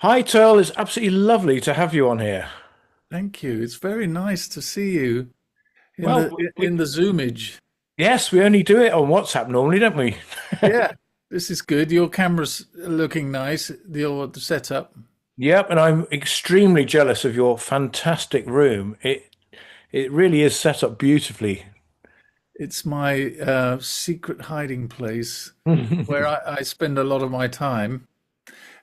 Hi, Terl. It's absolutely lovely to have you on here. Thank you. It's very nice to see you in Well, the in the Zoomage. yes, we only do it on WhatsApp normally, don't we? Yeah, this is good. Your camera's looking nice. Your setup. Yep, and I'm extremely jealous of your fantastic room. It really is set up beautifully. It's my secret hiding place where I spend a lot of my time.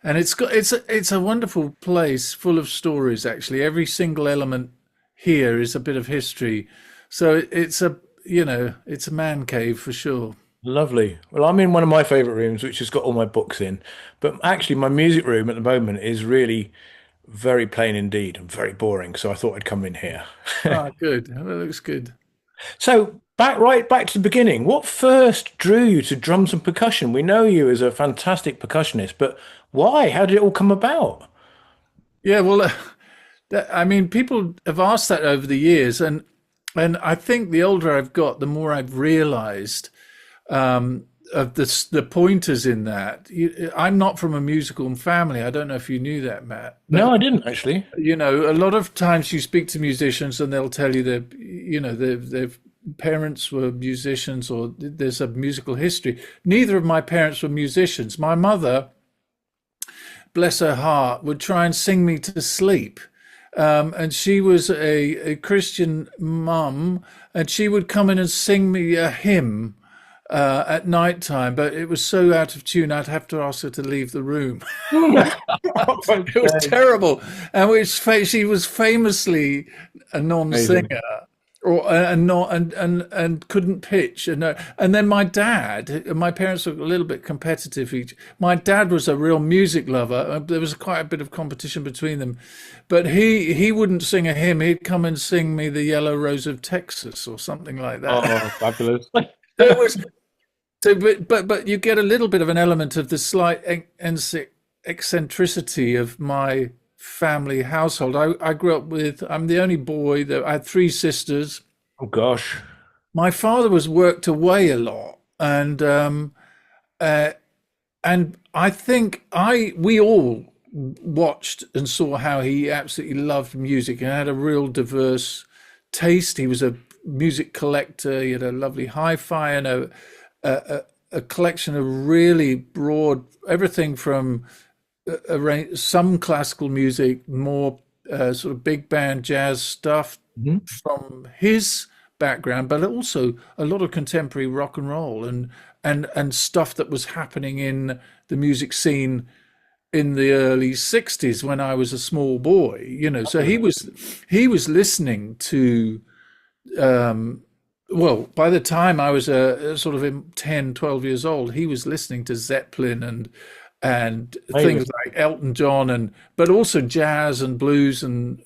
And it's a wonderful place full of stories, actually. Every single element here is a bit of history. So it's a man cave for sure. Lovely. Well, I'm in one of my favorite rooms, which has got all my books in. But actually, my music room at the moment is really very plain indeed and very boring. So I thought I'd come in here. Ah, good. That looks good. So right back to the beginning. What first drew you to drums and percussion? We know you as a fantastic percussionist, but why? How did it all come about? Yeah, well, I mean, people have asked that over the years, and I think the older I've got, the more I've realised of the pointers in that. I'm not from a musical family. I don't know if you knew that, Matt, No, but I didn't actually. a lot of times you speak to musicians and they'll tell you that their parents were musicians or there's a musical history. Neither of my parents were musicians. My mother, bless her heart, would try and sing me to sleep. And she was a Christian mum, and she would come in and sing me a hymn at night time, but it was so out of tune, I'd have to ask her to leave the room. It was Okay. terrible. And she was famously a Amazing. non-singer or and not and couldn't pitch and then my parents were a little bit competitive each. My dad was a real music lover. There was quite a bit of competition between them, but he wouldn't sing a hymn. He'd come and sing me the Yellow Rose of Texas or something like that. Oh, fabulous. It was so, but you get a little bit of an element of the slight eccentricity of my family household. I grew up with, I'm the only boy. I had three sisters. Oh gosh. My father was worked away a lot, uh, and I think I we all watched and saw how he absolutely loved music and had a real diverse taste. He was a music collector. He had a lovely hi-fi and a, a collection of really broad everything from some classical music, more sort of big band jazz stuff Mhm. from his background, but also a lot of contemporary rock and roll and stuff that was happening in the music scene in the early 60s when I was a small boy, so he was listening to well, by the time I was a sort of 10, 12 years old, he was listening to Zeppelin and things Amazing. like Elton John but also jazz and blues and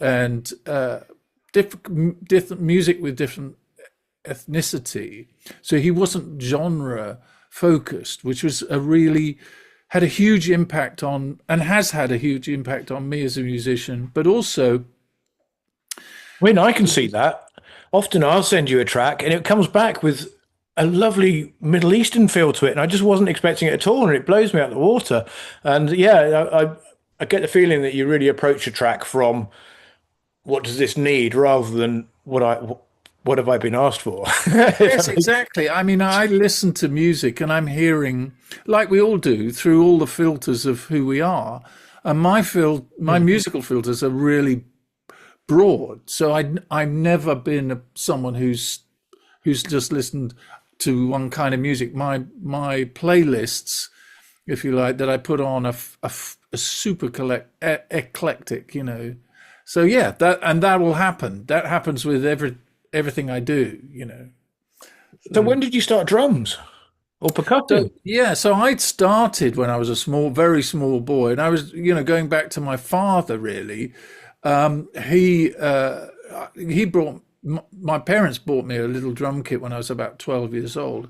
different music with different ethnicity. So he wasn't genre focused, which was a really had a huge impact on and has had a huge impact on me as a musician, but also I mean, I can see that. Often I'll send you a track and it comes back with a lovely Middle Eastern feel to it, and I just wasn't expecting it at all, and it blows me out the water. And yeah, I get the feeling that you really approach a track from what does this need rather than what have I been asked for? If yes, that makes- exactly. I mean, I listen to music and I'm hearing, like we all do, through all the filters of who we are. And my musical filters are really broad. So I've never been someone who's just listened to one kind of music. My playlists, if you like, that I put on a super eclectic, So yeah, that will happen. That happens with everything I do. So So, when did you start drums or so percussion? yeah, so I'd started when I was a very small boy, and I was, going back to my father really. He brought my parents bought me a little drum kit when I was about 12 years old.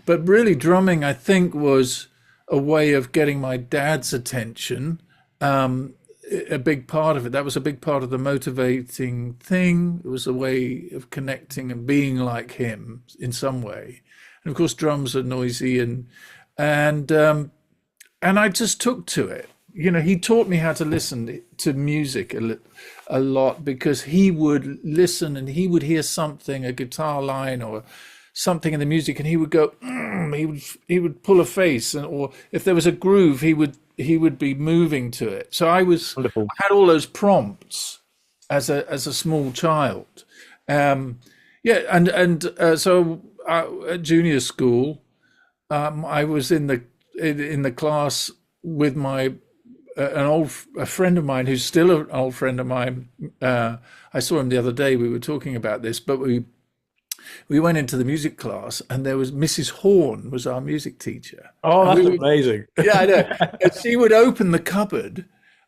But really, drumming, I think, was a way of getting my dad's attention. Um, a big part of it. That was a big part of the motivating thing. It was a way of connecting and being like him in some way. And of course, drums are noisy and and I just took to it. he taught me how to listen to music a lot, because he would listen and he would hear something, a guitar line or something in the music, and he would go, he would pull a face, and or if there was a groove, he would be moving to it. So Wonderful. I had all those prompts as a small child. Yeah, and so at junior school, I was in the class with my a friend of mine who's still an old friend of mine. I saw him the other day. We were talking about this, but we went into the music class, and there was Mrs. Horn was our music teacher, Oh, and that's amazing. yeah, I know. And she would open the cupboard,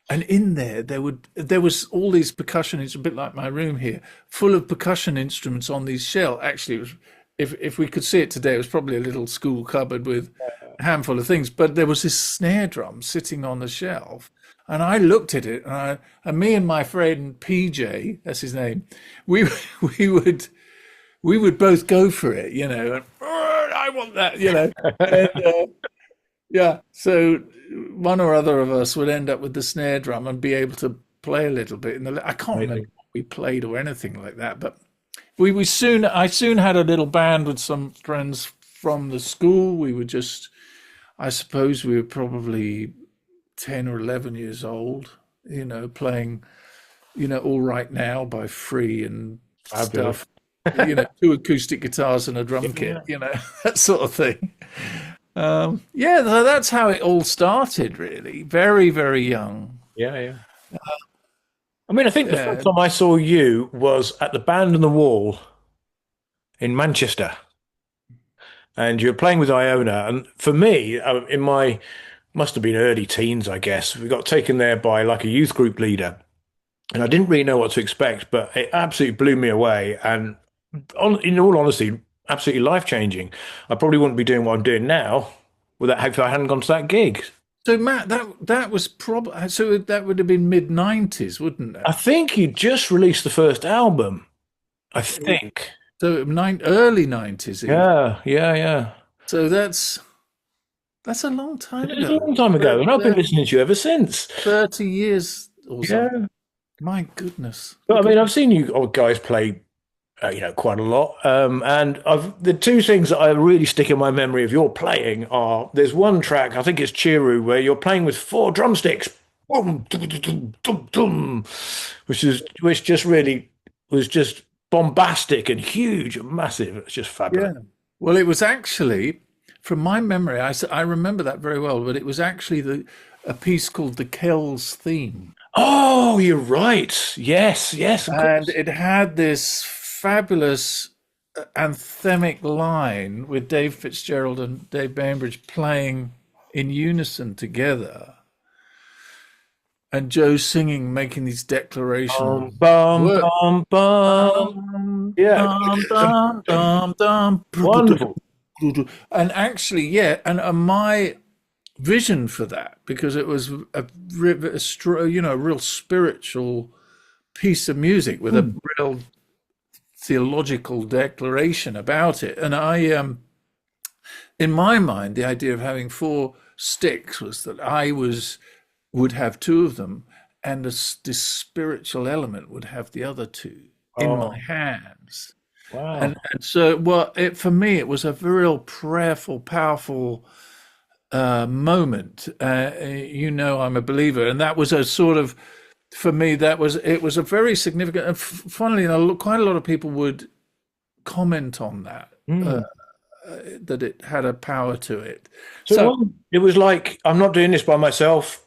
and in there was all these percussion. It's a bit like my room here, full of percussion instruments on these shelves. Actually, it was, if we could see it today, it was probably a little school cupboard with a handful of things. But there was this snare drum sitting on the shelf, and I looked at it, and me and my friend PJ, that's his name, we we would we would both go for it, and I want that, And, yeah. So one or other of us would end up with the snare drum and be able to play a little bit. I can't remember Amazing. what we played or anything like that, but I soon had a little band with some friends from the school. We were just, I suppose we were probably 10 or 11 years old, playing, All Right Now by Free and Fabulous. stuff, two acoustic guitars and a drum kit, Yeah, that sort of thing. Yeah, so that's how it all started, really. Very, very young. yeah, yeah. I mean, I think the first Yeah. time I saw you was at the Band on the Wall in Manchester, and you were playing with Iona. And for me, in my must have been early teens, I guess, we got taken there by like a youth group leader, and I didn't really know what to expect, but it absolutely blew me away. And in all honesty, absolutely life changing. I probably wouldn't be doing what I'm doing now without if I hadn't gone to that gig. So Matt, that was probably, so that would have been mid 90s, wouldn't I it? think he just released the first album. I think. So early 90s even. Yeah, yeah, yeah. So that's a long time It was a ago. long time ago, and I've been Thir- listening to you ever since. 30 years or something. Yeah. My goodness. But I Look at mean, I've seen you old guys play, quite a lot. And the two things that I really stick in my memory of your playing are there's one track, I think it's Chiru, where you're playing with four drumsticks, boom, dum, dum, dum, dum, dum, which just really was just bombastic and huge and massive. It's just fabulous. yeah. Well, it was actually, from my memory, I remember that very well, but it was actually a piece called the Kells theme. Oh, you're right. Yes, yes, of And course. it had this fabulous anthemic line with Dave Fitzgerald and Dave Bainbridge playing in unison together, and Joe singing, making these declarational Bum, words. bum, bum. Dum, Yeah, dum, dum, dum, dum, wonderful. and actually, yeah, and my vision for that, because it was a real spiritual piece of music with a Hmm. real theological declaration about it. And in my mind, the idea of having four sticks was that would have two of them, and this spiritual element would have the other two in my Oh, hands. wow. And so, well, for me, it was a real prayerful, powerful moment. I'm a believer, and that was a sort of, for me, it was a very significant. And funnily enough, quite a lot of people would comment on that, Hmm. that it had a power to it. So So it was like, I'm not doing this by myself.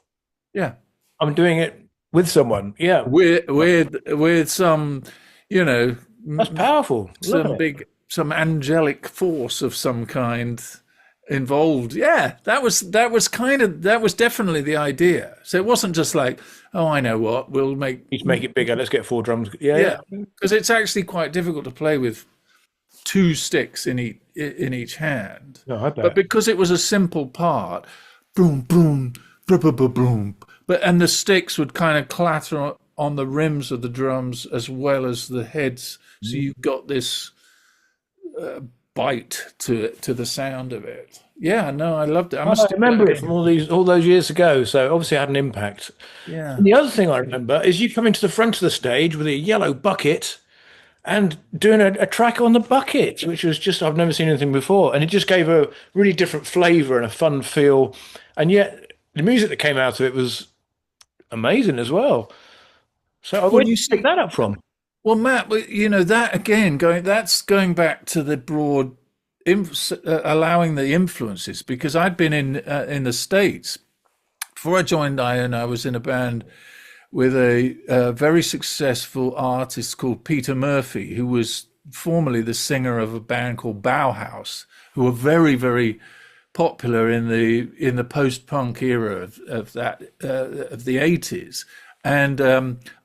yeah, I'm doing it with someone. Yeah, with some, you know, that's powerful. Love it. some angelic force of some kind involved. Yeah, that was definitely the idea. So it wasn't just like, oh, I know what, we'll make. Let's make it bigger. Let's get four drums. Yeah, Yeah, yeah. because it's actually quite difficult to play with two sticks in each hand. No, I But bet. because it was a simple part, boom, boom, boom, boom, boom, boom, and the sticks would kind of clatter on the rims of the drums as well as the heads. So you've got this bite to it, to the sound of it. Yeah, no, I loved it. I I must do that remember it from again. all those years ago. So obviously it had an impact. Yeah. And the other thing I remember is you coming to the front of the stage with a yellow bucket and doing a track on the bucket, which was just, I've never seen anything before. And it just gave a really different flavor and a fun feel. And yet the music that came out of it was amazing as well. So Well, where did you you pick see, that up from? well, Matt, you know that again, that's going back to the broad, allowing the influences, because I'd been in the States before I joined Iron. I was in a band with a very successful artist called Peter Murphy, who was formerly the singer of a band called Bauhaus, who were very, very popular in the post-punk era of that of the 80s. And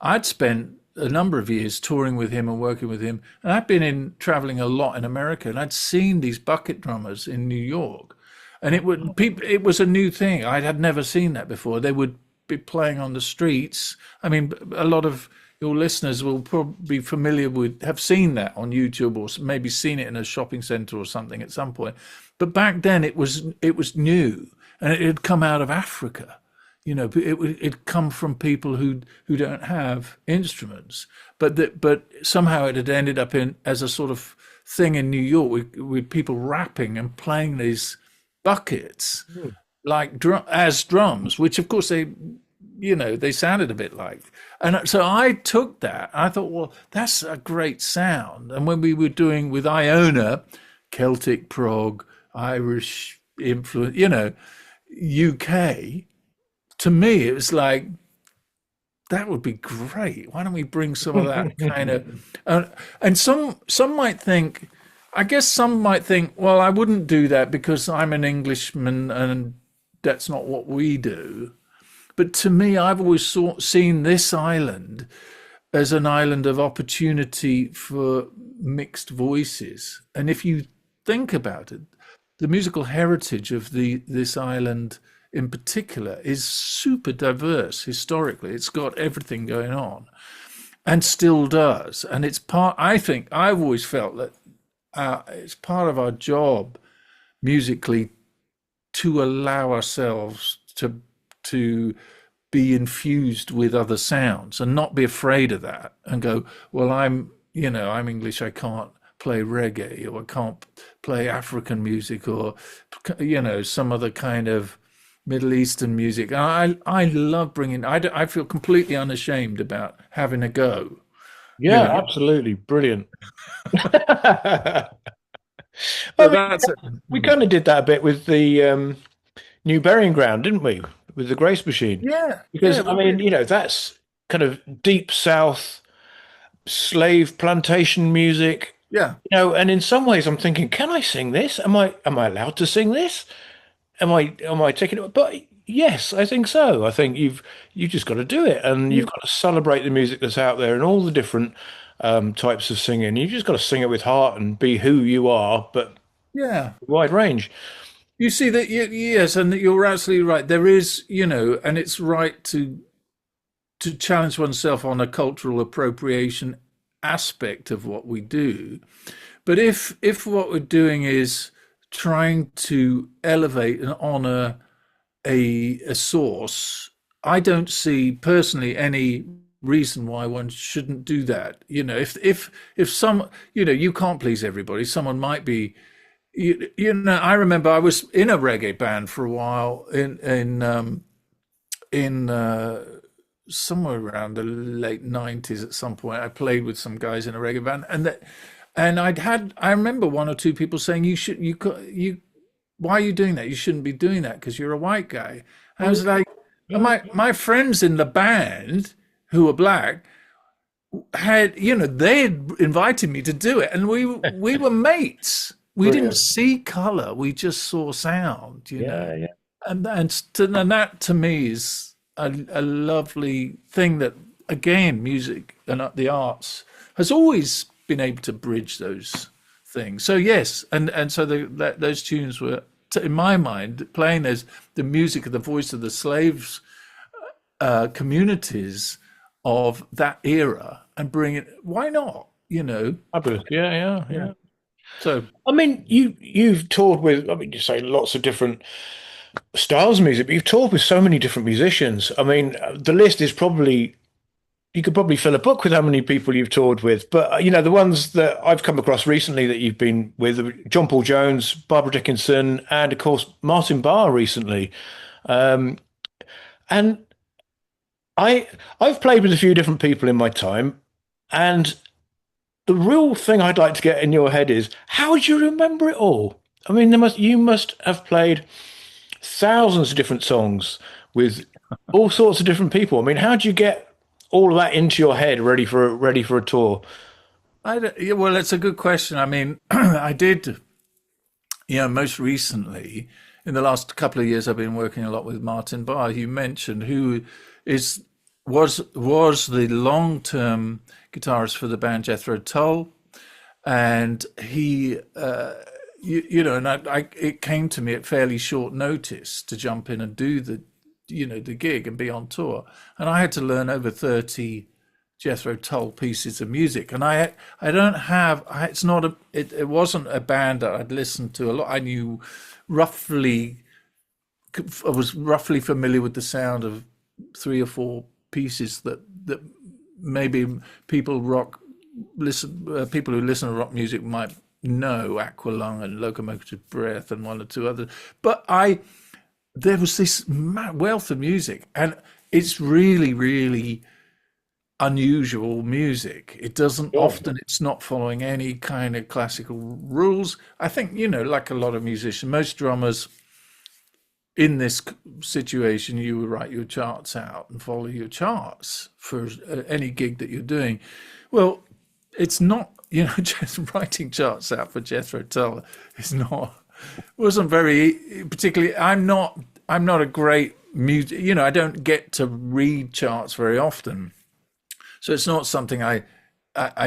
I'd spent a number of years touring with him and working with him, and I'd been in traveling a lot in America, and I'd seen these bucket drummers in New York, and it was a new thing. I had never seen that before. They would be playing on the streets. I mean, a lot of your listeners will probably be familiar with, have seen that on YouTube, or maybe seen it in a shopping center or something at some point. But back then it was new, and it had come out of Africa. You know, it'd come from people who don't have instruments, but somehow it had ended up in as a sort of thing in New York with people rapping and playing these buckets like as drums, which of course they sounded a bit like. And so I took that. I thought, well, that's a great sound. And when we were doing with Iona, Celtic prog, Irish influence, UK, to me, it was like, that would be great. Why don't we bring some of that kind of, and some might think, I guess some might think, well, I wouldn't do that because I'm an Englishman and that's not what we do. But to me, I've always seen this island as an island of opportunity for mixed voices. And if you think about it, the musical heritage of this island in particular is super diverse historically. It's got everything going on and still does. And it's part, I think, I've always felt that it's part of our job musically to allow ourselves to be infused with other sounds and not be afraid of that and go, well, I'm English, I can't play reggae, or I can't play African music, or some other kind of Middle Eastern music. I love bringing. I feel completely unashamed about having a go. You Yeah, know, absolutely. Brilliant. I so mean, that's it. we kind of did that a bit with the new burying ground, didn't we? With the Grace Machine. Yeah, yeah, Because, I we mean, did. that's kind of deep South slave plantation music, Yeah, and in some ways I'm thinking, can I sing this? Am I allowed to sing this? Am I taking it? But yes, I think so. I think you just got to do it, and you've got to celebrate the music that's out there and all the different types of singing. You just got to sing it with heart and be who you are, but yeah. wide range. You see that? Yes, and you're absolutely right. There is, and it's right to challenge oneself on a cultural appropriation aspect of what we do. But if what we're doing is trying to elevate and honor a source, I don't see personally any reason why one shouldn't do that. If some, you can't please everybody. Someone might be, I remember I was in a reggae band for a while in somewhere around the late 90s. At some point I played with some guys in a reggae band, and I remember one or two people saying, why are you doing that? You shouldn't be doing that because you're a white guy. And I was like, my friends in the band who were black had, they had invited me to do it, and we were mates. We didn't Brilliant. see color, we just saw sound. Yeah, yeah. And that to me is a lovely thing that, again, music and the arts has always been able to bridge those things. So yes, and so those tunes were, in my mind, playing as the music of the voice of the slaves communities of that era, and bring it. Why not? Fabulous. Yeah, yeah, Yeah. yeah. So I mean, you've toured with, I mean, you say lots of different styles of music, but you've toured with so many different musicians. I mean, the list is probably, you could probably fill a book with how many people you've toured with. But the ones that I've come across recently that you've been with, John Paul Jones, Barbara Dickinson, and of course Martin Barr recently. And I I've played with a few different people in my time, and the real thing I'd like to get in your head is how do you remember it all? I mean, you must have played thousands of different songs with all sorts of different people. I mean, how do you get all of that into your head ready for a tour? yeah, well, it's a good question. I mean, I did, most recently in the last couple of years, I've been working a lot with Martin Barr, you mentioned, who is was the long term guitarist for the band Jethro Tull, and he, and it came to me at fairly short notice to jump in and do the gig and be on tour, and I had to learn over 30 Jethro Tull pieces of music, and I don't have it's not it wasn't a band that I'd listened to a lot. I knew roughly I was roughly familiar with the sound of three or four pieces that maybe people who listen to rock music might know, Aqualung and Locomotive Breath and one or two others. But I there was this wealth of music, and it's really, really unusual music. It doesn't Sure. often, it's not following any kind of classical rules. I think, like a lot of musicians, most drummers in this situation, you would write your charts out and follow your charts for any gig that you're doing. Well, it's not, just writing charts out for Jethro Tull is not, wasn't very particularly, I'm not a great music, I don't get to read charts very often. So it's not something I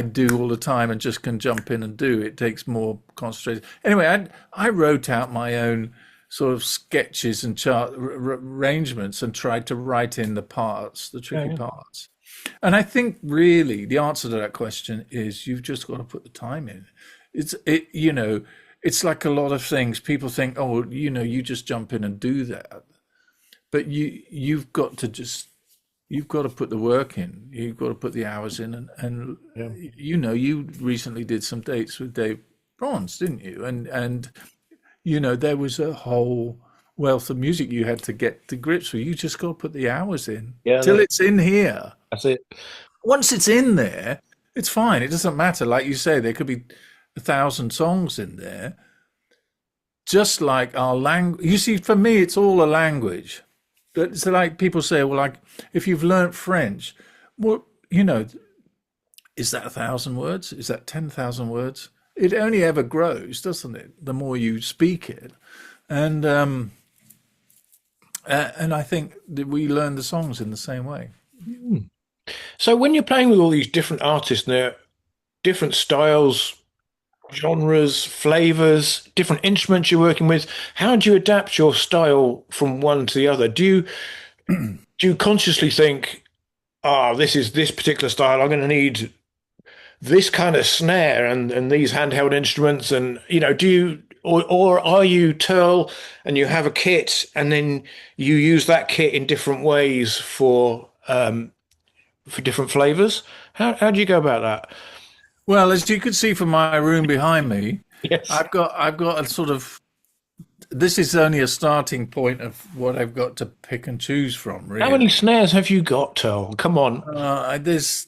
do all the time and just can jump in and do. It takes more concentration. Anyway, I wrote out my own sort of sketches and chart arrangements and tried to write in the parts, the Yeah, tricky yeah. parts. And I think really the answer to that question is you've just got to put the time in. It's like a lot of things. People think, oh, you just jump in and do that, but you've got to put the work in. You've got to put the hours in, and Yeah. you recently did some dates with Dave Bronze, didn't you? And there was a whole wealth of music you had to get to grips with. You just got to put the hours in Yeah, till it's in here. that's it. Once it's in there, it's fine. It doesn't matter. Like you say, there could be 1,000 songs in there. Just like our language. You see, for me, it's all a language. But so like people say, well, like if you've learnt French, well, is that 1,000 words? Is that 10,000 words? It only ever grows, doesn't it? The more you speak it, and I think that we learn the songs in the same way. So when you're playing with all these different artists and they're different styles, genres, flavors, different instruments you're working with, how do you adapt your style from one to the other? Do you consciously think, this is this particular style, I'm going to need this kind of snare and these handheld instruments, and do you or are you Terl and you have a kit and then you use that kit in different ways for different flavors? How do you go about that? Well, as you can see from my room behind me, Yes. I've got a sort of this is only a starting point of what I've got to pick and choose from, How many really. snares have you got, Terl? Come on. There's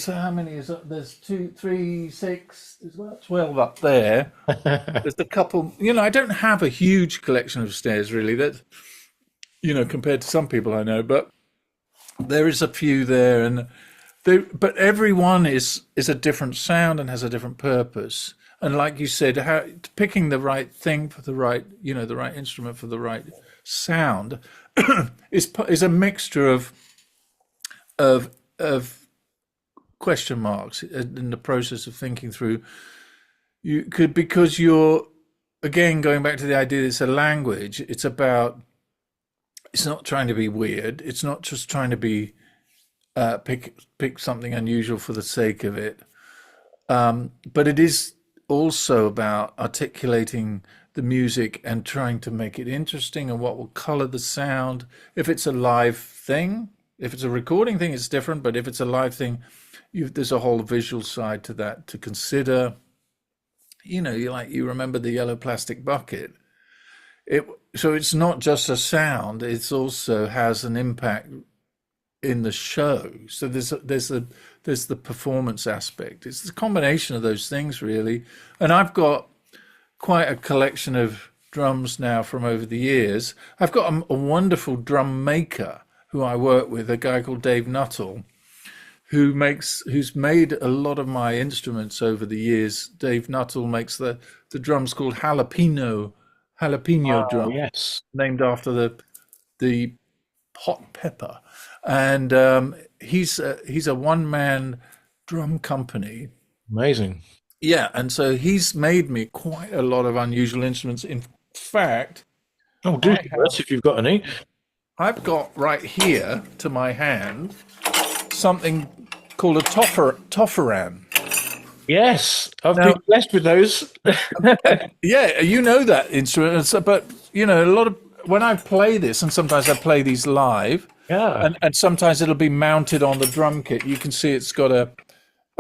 how many is up? There's two, three, six. There's about 12 up there. There's a couple. I don't have a huge collection of stairs really. That compared to some people I know, but there is a few there, and but every one is a different sound and has a different purpose. And like you said, picking the right thing for the right, the right instrument for the right sound is a mixture of question marks in the process of thinking through. You could because you're again going back to the idea that it's a language. It's not trying to be weird. It's not just trying to be pick something unusual for the sake of it. But it is also about articulating the music and trying to make it interesting and what will color the sound. If it's a live thing, if it's a recording thing, it's different. But if it's a live thing, there's a whole visual side to that to consider. You remember the yellow plastic bucket. It so it's not just a sound; it also has an impact in the show. So there's the performance aspect. It's the combination of those things, really. And I've got quite a collection of drums now from over the years. I've got a wonderful drum maker who I work with, a guy called Dave Nuttall, who's made a lot of my instruments over the years. Dave Nuttall makes the drums called jalapeno Oh, drum, yes. named after the hot pepper. And he's a one man drum company. Amazing. Yeah, and so he's made me quite a lot of unusual instruments. In fact, Oh, do tell us if you've got any. I've got right here to my hand something called a tofferan. Yes, I've Now, been blessed with those. yeah, you know that instrument, but a lot of when I play this, and sometimes I play these live, Yeah, and sometimes it'll be mounted on the drum kit. You can see it's got a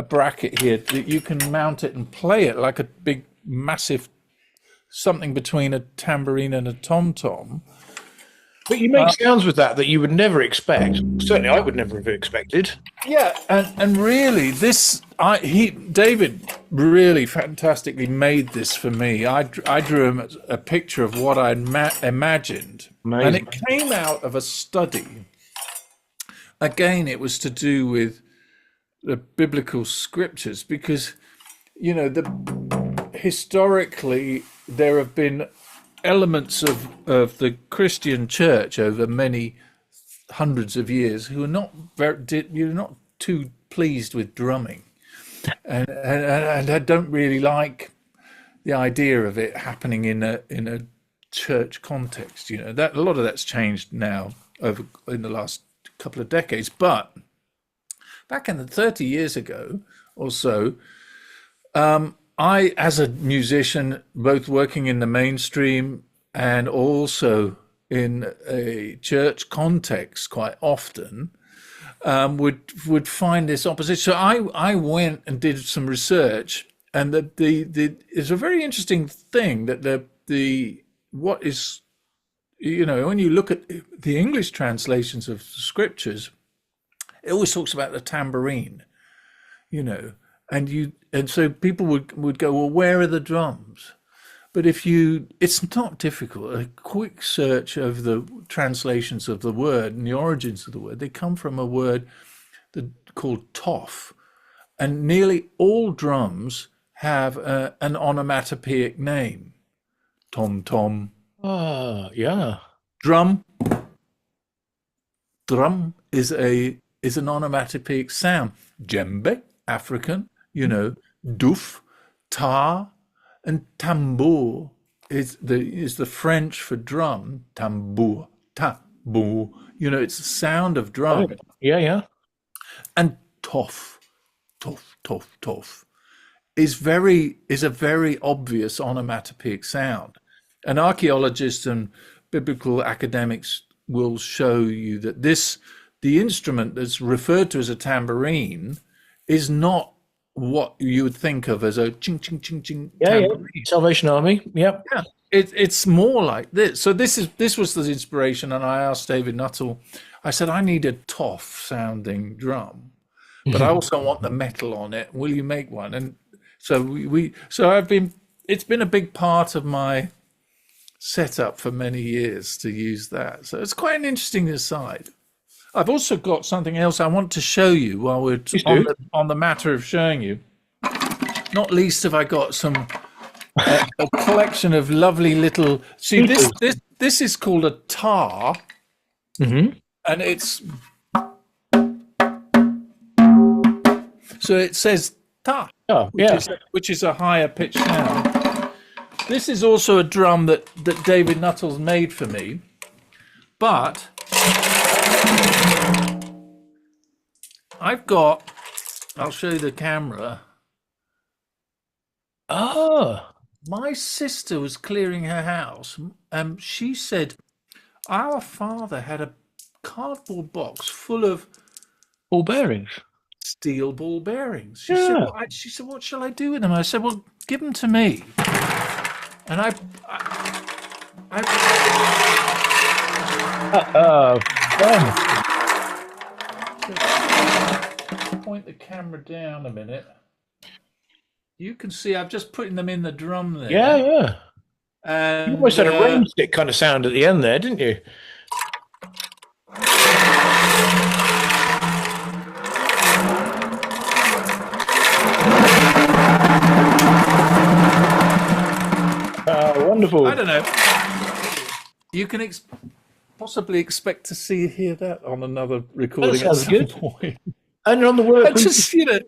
bracket here that you can mount it and play it like a big, massive something between a tambourine and a tom tom. but you make sounds with that you would never expect. Certainly, I would never have expected. Yeah, and really, David really fantastically made this for me. I drew him a picture of what I imagined, and Amazing. it came out of a study. Again, it was to do with the biblical scriptures because, historically there have been elements of the Christian church over many hundreds of years who are not too pleased with drumming, and I don't really like the idea of it happening in a church context. That a lot of that's changed now over in the last couple of decades, but back in the 30 years ago or so, I, as a musician, both working in the mainstream and also in a church context quite often, would find this opposition. So I went and did some research, and it's a very interesting thing that what is, when you look at the English translations of scriptures, it always talks about the tambourine, and so people would go, well, where are the drums? But it's not difficult. A quick search of the translations of the word and the origins of the word, they come from a word called toff, and nearly all drums have an onomatopoeic name. Tom tom. Ah, yeah. Drum. Drum is an onomatopoeic sound. Djembe, African, doof, tar, and tambour is the French for drum. Tambour, tambour. It's the sound of drum. Oh, yeah, yeah. And toff, toff, toff, toff is a very obvious onomatopoeic sound. And archaeologists and biblical academics will show you that the instrument that's referred to as a tambourine is not what you would think of as a ching ching ching ching tambourine. Yeah. Salvation Army. Yep. Yeah, it's more like this. So this was the inspiration, and I asked David Nuttall. I said, I need a toff sounding drum, but I also want the metal on it. Will you make one? And so it's been a big part of my setup for many years to use that. So it's quite an interesting aside. I've also got something else I want to show you while we're on the matter of showing you. Not least have I got a collection of lovely little. See, this is called a tar, Mm-hmm. and it's so it says ta, Oh, yeah. which is a higher pitch sound. This is also a drum that David Nuttall's made for me, but I'll show you the camera. Ah, My sister was clearing her house. She said our father had a cardboard box full of ball bearings. steel ball bearings. She said, Yeah. "Well," she said, "What shall I do with them?" I said, "Well, give them to me." And Fun. point the camera down a minute. You can see I've just putting them in the drum Yeah, there, yeah. You and almost had a rain stick kind of sound at the end there, didn't you? I Wonderful. don't know. You can possibly expect to see hear that on another That recording at sounds some good. point. And on the I work we just, you know,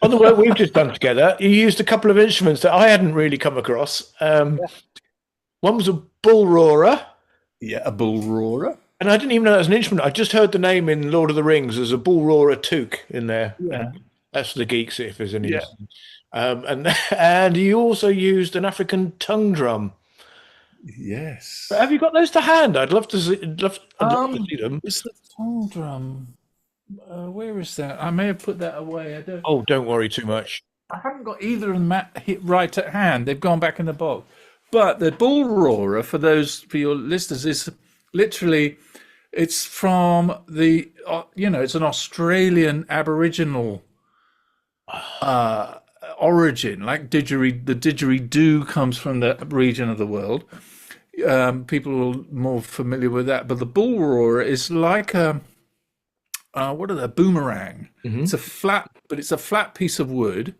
on the work we've just done together, you used a couple of instruments that I hadn't really come across. One was a bull roarer, yeah, a bull roarer. and I didn't even know that was an instrument. I just heard the name in Lord of the Rings. There's a bull roarer toque in there, and Yeah, that's for the geeks if there's any yeah. listening. And and you also used an African tongue drum. But have Yes. you got those to hand? I'd love to see them. It's the tongue drum. Where is that? I may have put that away. Oh, don't worry too much. I haven't got either of them hit right at hand. They've gone back in the box. But the bull roarer, for your listeners, is literally it's from it's an Australian Aboriginal origin. Like the didgeridoo comes from that region of the world. People are more familiar with that. But the bull roarer is like a what are they? Boomerang. Hmm. It's a flat piece of wood,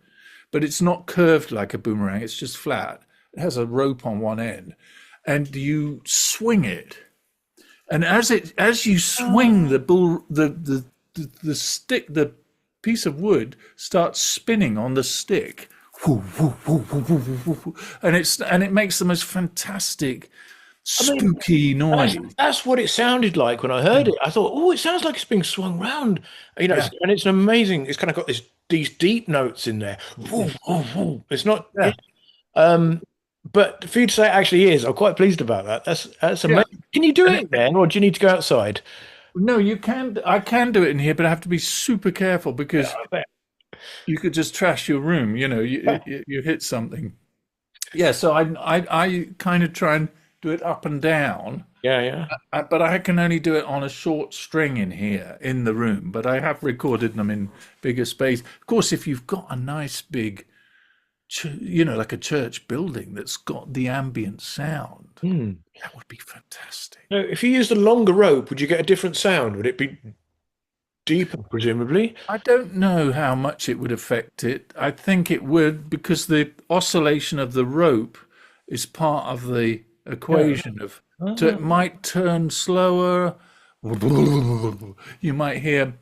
but it's not curved like a boomerang. It's just flat. It has a rope on one end, and you swing it. And as you swing the bull, the stick, the piece of wood starts spinning on the stick, and it makes the most fantastic I mean, spooky that's, noise. that's what it sounded like when I heard it. I thought, oh, it sounds like it's being swung round. Yeah, And it's an amazing. It's kind of got these deep notes in there. Woo, woo, woo. It's not. yeah, Um, but for you to say it actually is, I'm quite pleased about that. That's yeah. amazing. Can you do And it then, or do you need to go outside? no, you can. I can do it in here, but I have to be super careful Yeah, because I bet. you could just trash your room. You hit something. Yeah, so I kind of try and do it up and down, Yeah, yeah. but I can only do it on a short string in here in the room. But I have recorded them in bigger space. Of course, if you've got a nice big, like a church building that's got the ambient sound, Hmm. that would be fantastic. No, if you used a longer rope, would you get a different sound? Would it be deeper, presumably? I don't know how much it would affect it. I think it would because the oscillation of the rope is part of the Yeah. equation of so Ah, it might turn slower. You might hear,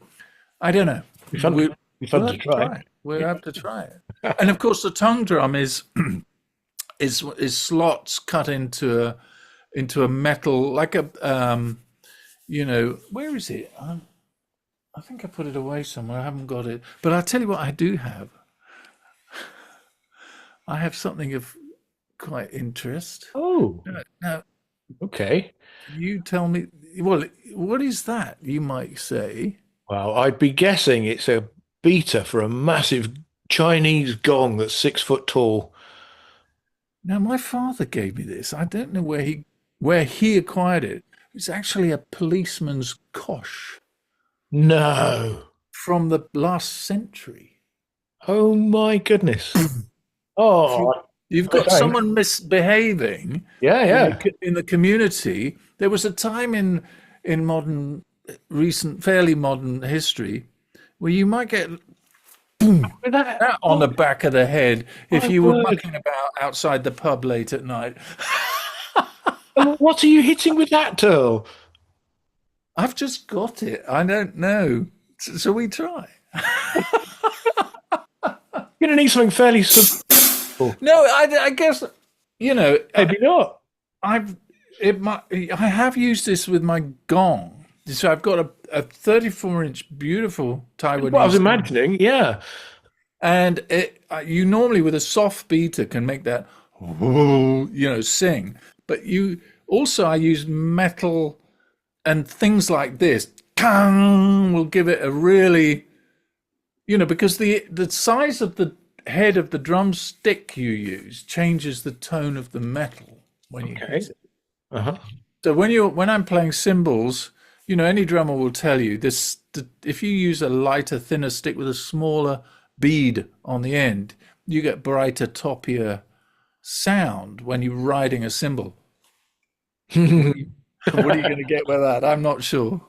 I don't know. be fun. Be fun We'll to have to try. try it. We'll have to try it. And of course, the tongue drum is slots cut into a metal like a where is it? I think I put it away somewhere. I haven't got it. But I'll tell you what I do have. I have something of quite interest. Oh, Now, okay. you tell me, well, what is that, you might say? Well, I'd be guessing it's a beater for a massive Chinese gong that's 6 foot tall. Now, my father gave me this. I don't know where he acquired it. It's actually a policeman's kosh No. from the last century. Oh my goodness. If Oh, you, you've I got don't. someone misbehaving Yeah, in the yeah. in the community. There was a time in fairly modern history where you might get With that, that on the back of the head if my you were word. mucking about outside the pub late at night. What are you hitting with that, Terl? I've just got it. I don't know. So we try. You're going to need something fairly simple. No, I guess Maybe not. I've I have used this with my gong. So I've got a 34-inch beautiful What I was Taiwanese gong. imagining, yeah. And you normally with a soft beater can make that, sing. But you also, I use metal and things like this. Kang will give it a really, because the size of the head of the drumstick you use changes the tone of the metal when you hit Okay. it. Uh-huh. So when I'm playing cymbals, any drummer will tell you this. If you use a lighter, thinner stick with a smaller bead on the end, you get brighter, toppier sound when you're riding a cymbal. What are you, what are you going to get with that? I'm not sure.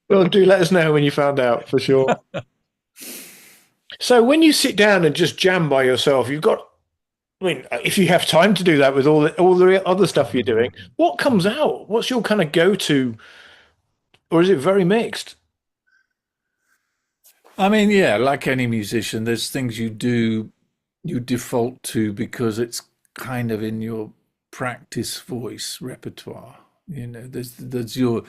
Well, do let us know when you found out for sure. So when you sit down and just jam by yourself, you've got, I mean, if you have time to do that with all the other stuff you're doing, what comes out? What's your kind of go-to, or is it very mixed? I mean, yeah, like any musician, there's things you default to because it's kind of in your practice voice repertoire. There's the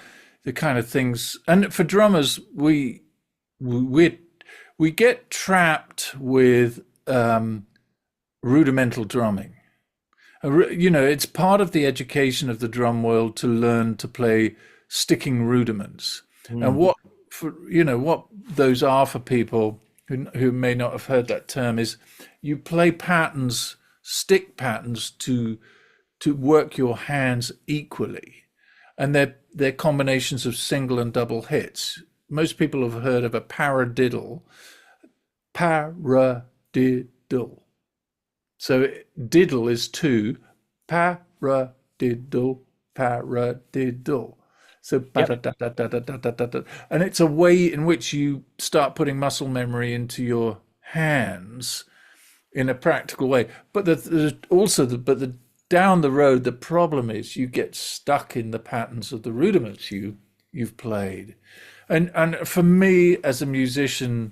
kind of things, and for drummers, we we get trapped with rudimental drumming. It's part of the education of the drum world to learn to play sticking rudiments. And Mm. what those are for people who may not have heard that term is you play patterns, stick patterns to work your hands equally, and they're combinations of single and double hits. Most people have heard of a paradiddle. Paradiddle. So diddle is two, paradiddle, paradiddle. So Yep. and it's a way in which you start putting muscle memory into your hands in a practical way. But but the down the road, the problem is you get stuck in the patterns of the rudiments you've played. And for me as a musician,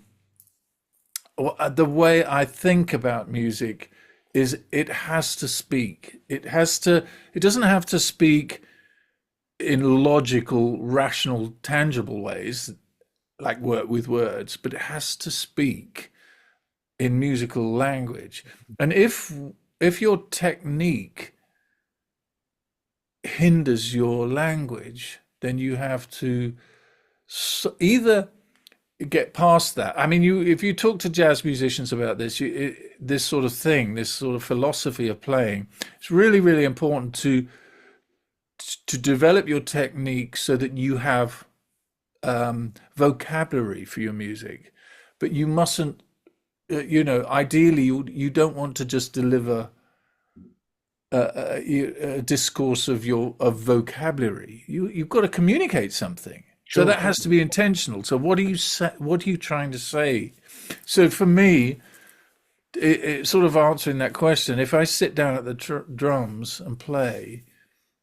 the way I think about music is it has to speak. It doesn't have to speak in logical, rational, tangible ways, like work with words, but it has to speak in musical language. And if your technique hinders your language, then you have to either get past that. I mean, if you talk to jazz musicians about this, this sort of thing, this sort of philosophy of playing, it's really, really important to develop your technique so that you have vocabulary for your music, but you mustn't. Ideally, you don't want to just deliver a discourse of vocabulary. You've got to communicate something. So Sure. that has to be intentional. So what are you trying to say? So for me, it sort of answering that question, if I sit down at the drums and play,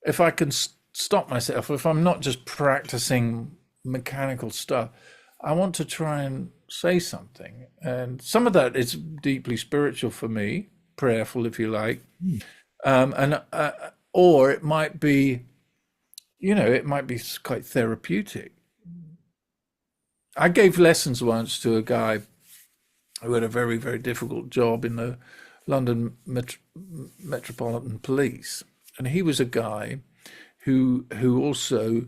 if I can stop myself, if I'm not just practicing mechanical stuff, I want to try and say something. And some of that is deeply spiritual for me, prayerful, if you like. And or it might be, it might be quite therapeutic. I gave lessons once to a guy who had a very, very difficult job in the London Metropolitan Police, and he was a guy who also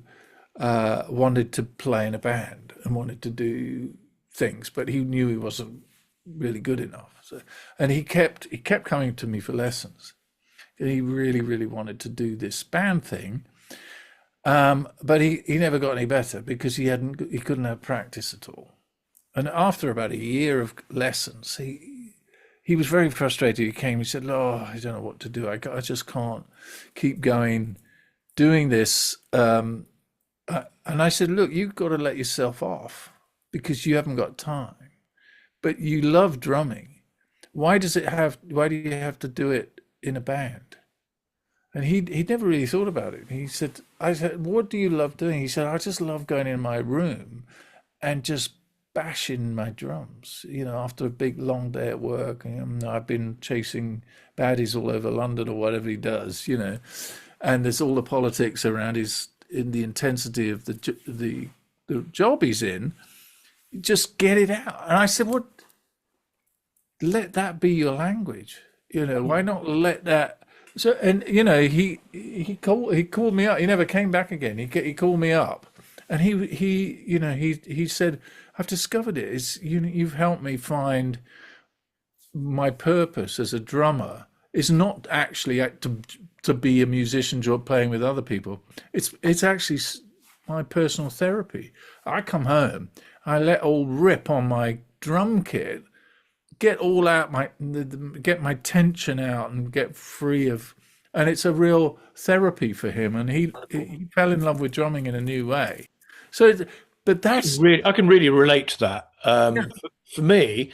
wanted to play in a band and wanted to do things, but he knew he wasn't really good enough. So, and he kept coming to me for lessons. He really, really wanted to do this band thing, but he never got any better because he couldn't have practice at all. And after about a year of lessons, he was very frustrated. He came. He said, "Oh, I don't know what to do. I just can't keep going doing this." And I said, "Look, you've got to let yourself off because you haven't got time. But you love drumming. Why do you have to do it in a band?" And he never really thought about it. I said, "What do you love doing?" He said, "I just love going in my room and just bashing my drums, after a big long day at work. And I've been chasing baddies all over London or whatever he does, and there's all the politics around in the intensity of the job he's in. Just get it out." And I said, "What? let that be your language. Why not let that? So, and he called me up. He never came back again. He called me up, and he said, "I've discovered it. You've helped me find my purpose as a drummer is not actually to be a musician job playing with other people. It's actually my personal therapy. I come home, I let all rip on my drum kit, get all out get my tension out and get free of, and it's a real therapy for him. And he fell in love with drumming in a new way. So, but that's I can really relate to that. For me,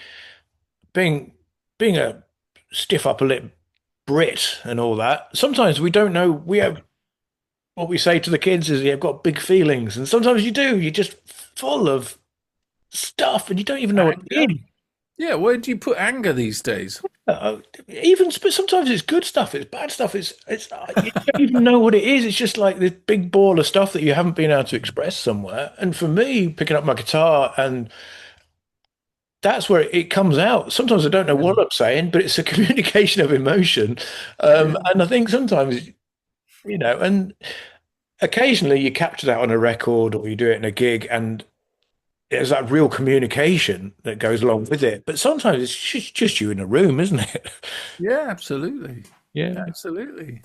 being a stiff upper lip Brit and all that, sometimes we don't know. We have what we say to the kids is you've got big feelings, and sometimes you do. You're just full of stuff, and you don't even know what it anger. is. Yeah, where do you put anger these days? But sometimes it's good stuff. It's bad stuff. It's you don't even know what it is. It's just like this big ball of stuff that you haven't been able to express somewhere. And for me, picking up my guitar and that's where it comes out. Sometimes I don't know what I'm saying, but it's a communication of emotion. Yeah. And I think sometimes, and occasionally you capture that on a record or you do it in a gig and there's that real communication that goes along with it. But sometimes it's just you in a room, isn't it? Yeah, absolutely. Yeah. Absolutely.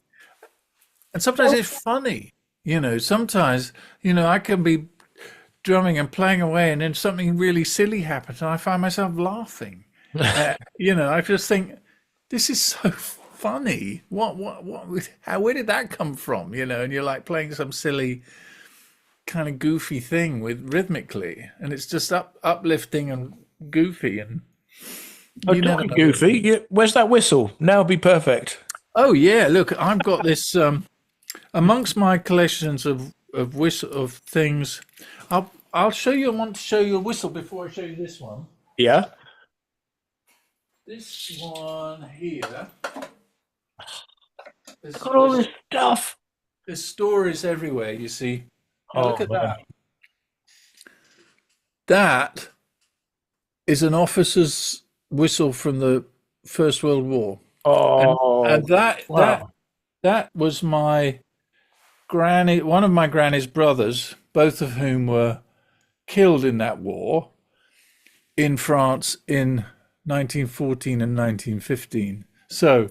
And sometimes it's funny. Sometimes, I can be drumming and playing away and then something really silly happens and I find myself laughing. I just think, this is so funny. Where did that come from? And you're like playing some silly kind of goofy thing with rhythmically and it's just uplifting and goofy and Oh, you never talking know. goofy. Where's that whistle? Now would be perfect. Oh yeah, look, I've got this amongst my collections of things. I'll show you. I want to show you a whistle before I show you this one. Yeah. This one here. There's, Got all there's, this stuff. there's stories everywhere. You see. Now Oh look at man. that. That is an officer's whistle from the First World War, and Oh and that that wow. that was my granny, one of my granny's brothers, both of whom were killed in that war in France in 1914 and 1915. So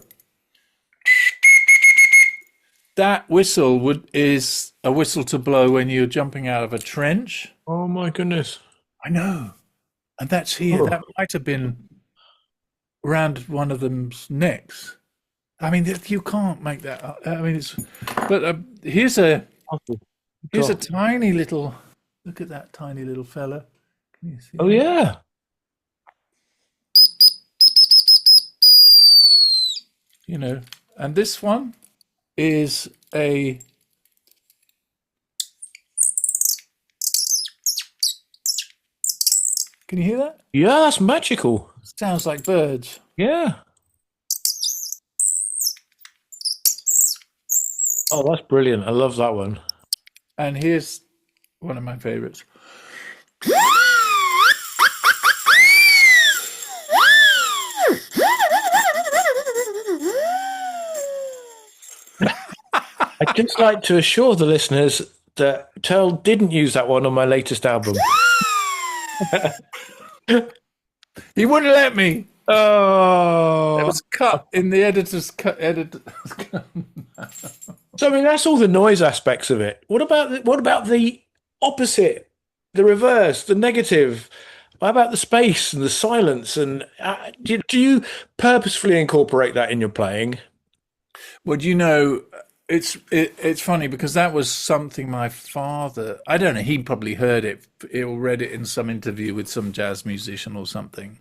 that whistle is a whistle to blow when you're jumping out of a trench. Oh my goodness. I know. And that's here. Oh. That might have been around one of them's necks. I mean, you can't make that up. I mean, it's. But here's a tiny little. Look at that tiny little fella. Can you see Oh that? yeah. And this one is a. Can you hear that? Yeah, that's magical. Sounds like birds. Yeah. Oh, that's brilliant. I love that one. And here's one of my favorites. I'd just like to assure the listeners that Terl didn't use that one on my latest album. He wouldn't let me. It Oh, was cut in the editor's cut. so I mean that's all the noise aspects of it. What about the opposite, the reverse, the negative? What about the space and the silence? And do you purposefully incorporate that in your playing? Well, it's funny because that was something my father. I don't know. He probably heard it or read it in some interview with some jazz musician or something.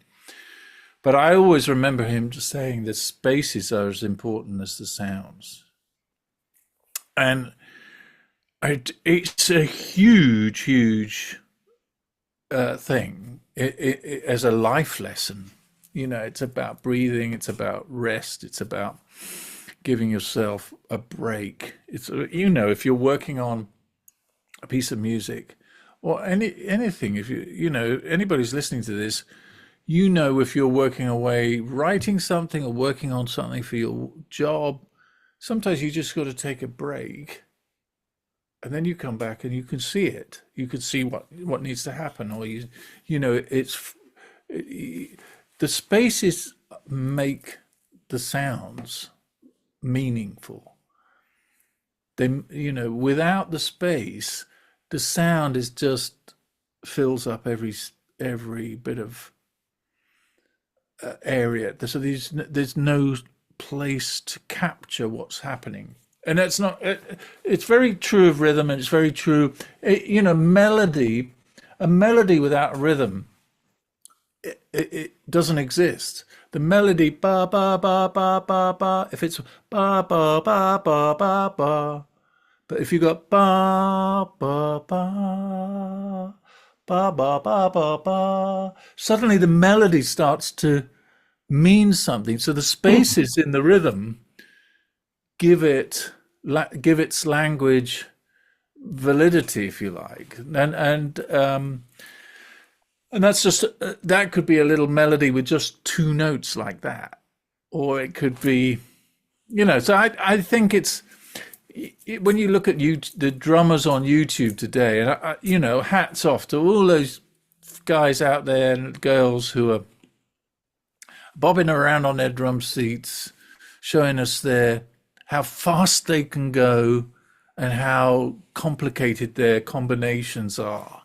But I always remember him just saying the spaces are as important as the sounds, and it's a huge, huge thing as a life lesson. It's about breathing. It's about rest. It's about giving yourself a break. If you're working on a piece of music or anything, if anybody's listening to this, you know, if you're working away, writing something or working on something for your job, sometimes you just got to take a break and then you come back and you can see it. You can see what needs to happen, or you know, the spaces make the sounds meaningful. They, you know, without the space, the sound is just fills up every bit of area. So there's no place to capture what's happening. And that's not, it's very true of rhythm, and it's very true, you know, melody, a melody without rhythm, it doesn't exist. The melody, ba, ba, ba, ba, ba, ba, if it's ba, ba, ba, ba, ba, ba, but if you got ba, ba, ba, ba, ba, ba, ba, ba, suddenly the melody starts to mean something. So the spaces in the rhythm give give its language validity, if you like, and that's just that could be a little melody with just two notes like that, or it could be, you know. So I think it's when you look at the drummers on YouTube today, and you know, hats off to all those guys out there and girls who are bobbing around on their drum seats, showing us how fast they can go and how complicated their combinations are.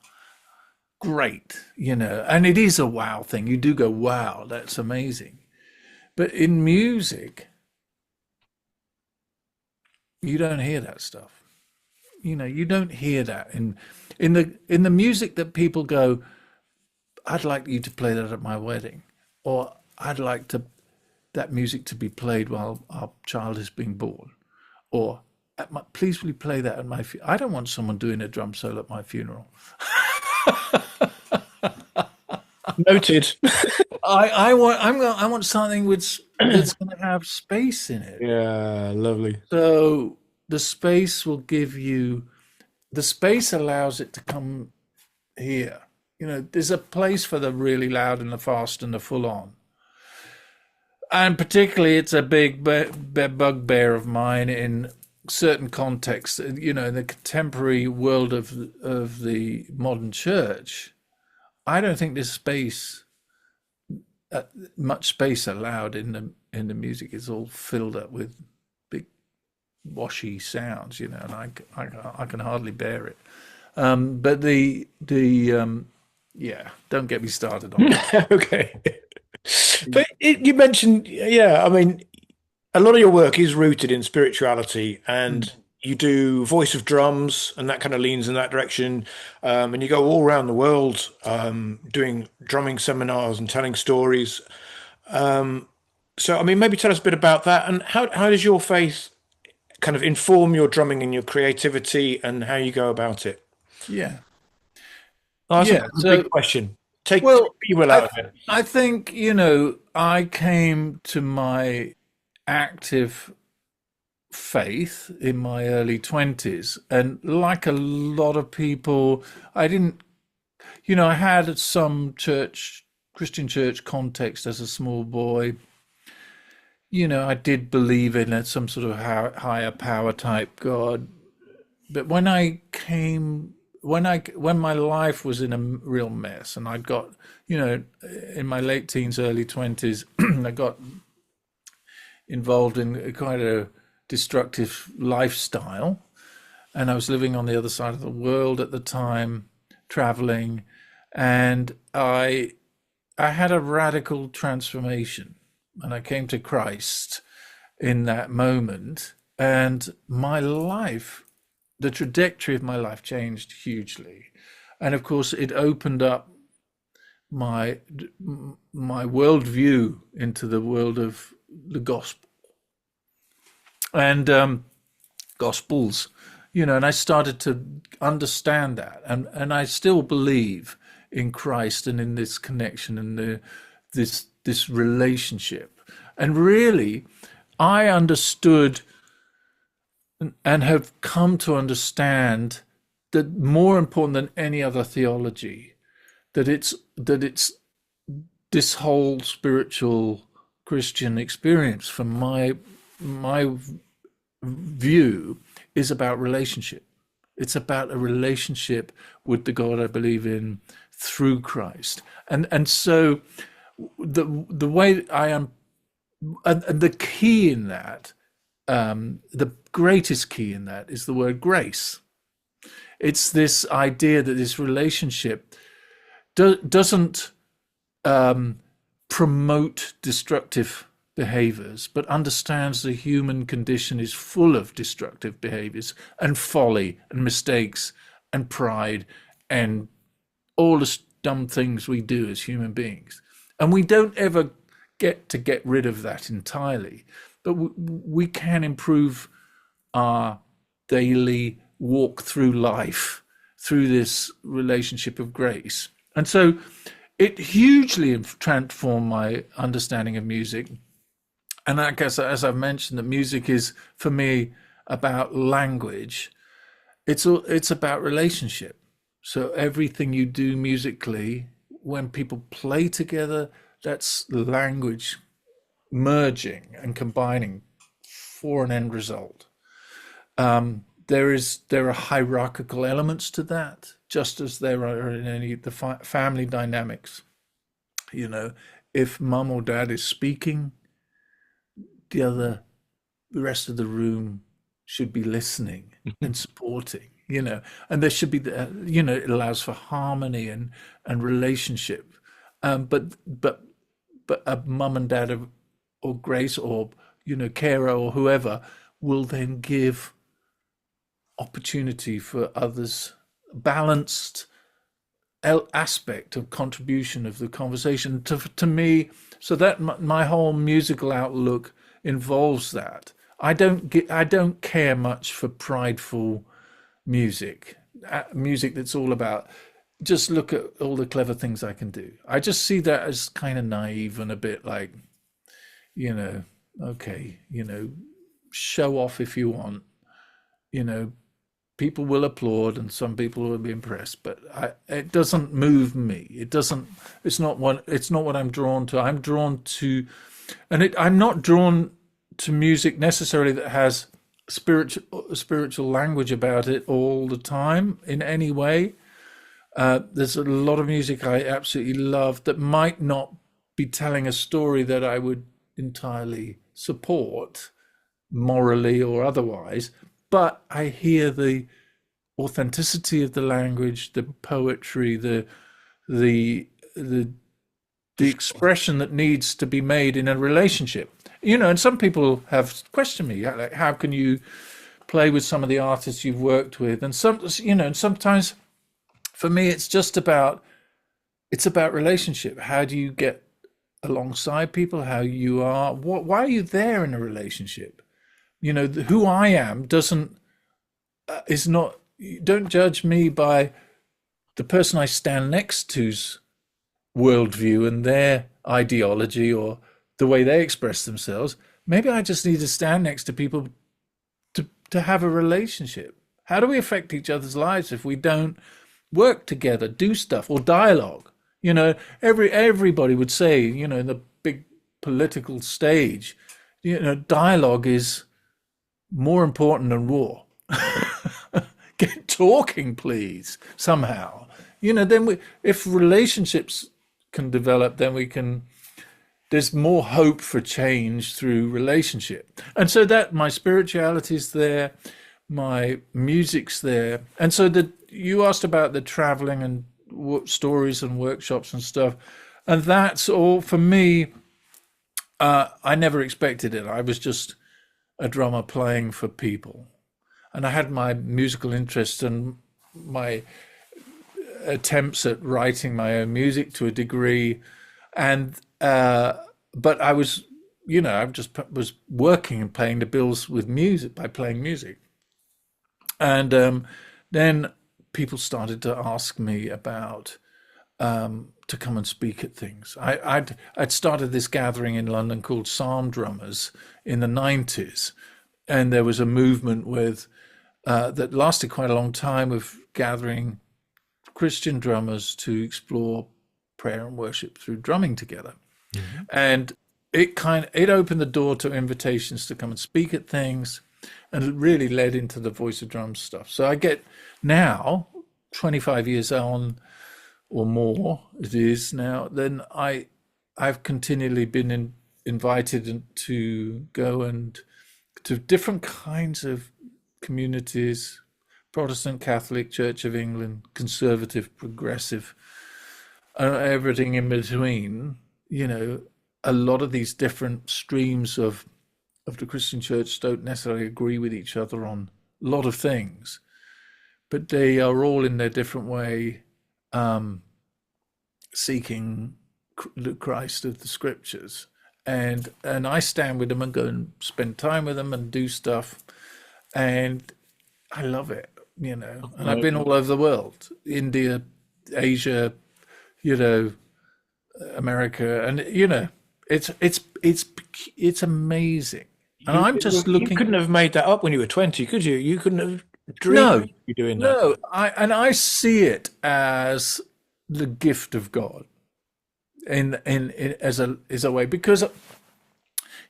Great, you know, and it is a wow thing. You do go, wow, that's amazing. But in music, you don't hear that stuff. You know, you don't hear that in the music that people go, I'd like you to play that at my wedding, or I'd like that music to be played while our child is being born, or please will you play that at my I don't want someone doing a drum solo at my funeral. Noted. I want something that's going to have space in it. Yeah, lovely. So the space will give you, the space allows it to come here. You know, there's a place for the really loud and the fast and the full on. And particularly, it's a big bugbear of mine in certain contexts. You know, in the contemporary world of the modern church, I don't think there's much space allowed in the music. It's all filled up with big washy sounds, you know, and I can hardly bear it. But yeah, don't get me started on that. Okay. But you mentioned, yeah, I mean, a lot of your work is rooted in spirituality, and you do voice of drums, and that kind of leans in that direction. And you go all around the world doing drumming seminars and telling stories. So, I mean, maybe tell us a bit about that, and how does your faith kind of inform your drumming and your creativity and how you go about it? Yeah. Oh, that's Yeah. a big question. Take Well, you will out of it. I think, you know, I came to my active faith in my early 20s. And like a lot of people, I didn't, you know, I had some Christian church context as a small boy. You know, I did believe in some sort of higher power type God. But when my life was in a real mess, and I'd got, you know, in my late teens, early 20s, I got involved in quite a destructive lifestyle, and I was living on the other side of the world at the time, traveling, and I had a radical transformation, and I came to Christ in that moment, and my life, the trajectory of my life changed hugely. And of course, it opened up my worldview into the world of the gospel and gospels, you know, and I started to understand that, and I still believe in Christ and in this connection and this relationship. And really, I understood and have come to understand that more important than any other theology, that it's this whole spiritual Christian experience, from my view, is about relationship. It's about a relationship with the God I believe in through Christ. And so the way I am, and the key in that, the greatest key in that is the word grace. It's this idea that this relationship doesn't promote destructive behaviors, but understands the human condition is full of destructive behaviors and folly and mistakes and pride and all the dumb things we do as human beings. And we don't ever get rid of that entirely, but we can improve our daily walk through life through this relationship of grace. And so it hugely transformed my understanding of music. And I guess, as I've mentioned, that music is for me about language. It's about relationship. So everything you do musically, when people play together, that's language merging and combining for an end result. There are hierarchical elements to that, just as there are in any the family dynamics. You know, if mum or dad is speaking, the rest of the room should be listening and supporting. You know, and there should be it allows for harmony and relationship. But a mum and dad or Grace or carer or whoever will then give opportunity for others, balanced aspect of contribution of the conversation to me. So that my whole musical outlook involves that. I don't care much for prideful music that's all about just look at all the clever things I can do. I just see that as kind of naive and a bit like, okay, show off if you want, people will applaud and some people will be impressed, but it doesn't move me. It's not what I'm drawn to. I'm drawn to, I'm not drawn to music necessarily that has spiritual language about it all the time in any way. There's a lot of music I absolutely love that might not be telling a story that I would entirely support morally or otherwise, but I hear the authenticity of the language, the poetry, the expression that needs to be made in a relationship. And some people have questioned me, like, how can you play with some of the artists you've worked with? And and sometimes for me, it's about relationship. How do you get alongside people? How you are? Why are you there in a relationship? Who I am is not. Don't judge me by the person I stand next to's worldview and their ideology or the way they express themselves. Maybe I just need to stand next to people to have a relationship. How do we affect each other's lives if we don't work together, do stuff, or dialogue? Everybody would say, in the big political stage, dialogue is more important than war. Get talking, please, somehow. Then if relationships can develop, then there's more hope for change through relationship. And so that my spirituality is there, my music's there. And so you asked about the traveling and stories and workshops and stuff. And that's all for me. I never expected it. I was just a drummer playing for people. And I had my musical interests and my attempts at writing my own music to a degree. And, but I was, I just was working and paying the bills with music by playing music. And then people started to ask me about to come and speak at things. I'd started this gathering in London called Psalm Drummers in the 90s, and there was a movement with that lasted quite a long time of gathering Christian drummers to explore prayer and worship through drumming together. Mhm. And it opened the door to invitations to come and speak at things, and it really led into the Voice of Drums stuff. So I get now, 25 years on or more it is now, then I've continually been invited to go and to different kinds of communities, Protestant, Catholic, Church of England, conservative, progressive, everything in between, a lot of these different streams of the Christian church don't necessarily agree with each other on a lot of things, but they are all in their different way seeking the Christ of the scriptures. And I stand with them and go and spend time with them and do stuff. And I love it, And I've been all over the world, India, Asia, America, and it's amazing. And I'm just You looking. couldn't have made that up when you were 20, could you? You couldn't have No, dreamed of doing that. no. I see it as the gift of God in as a way, because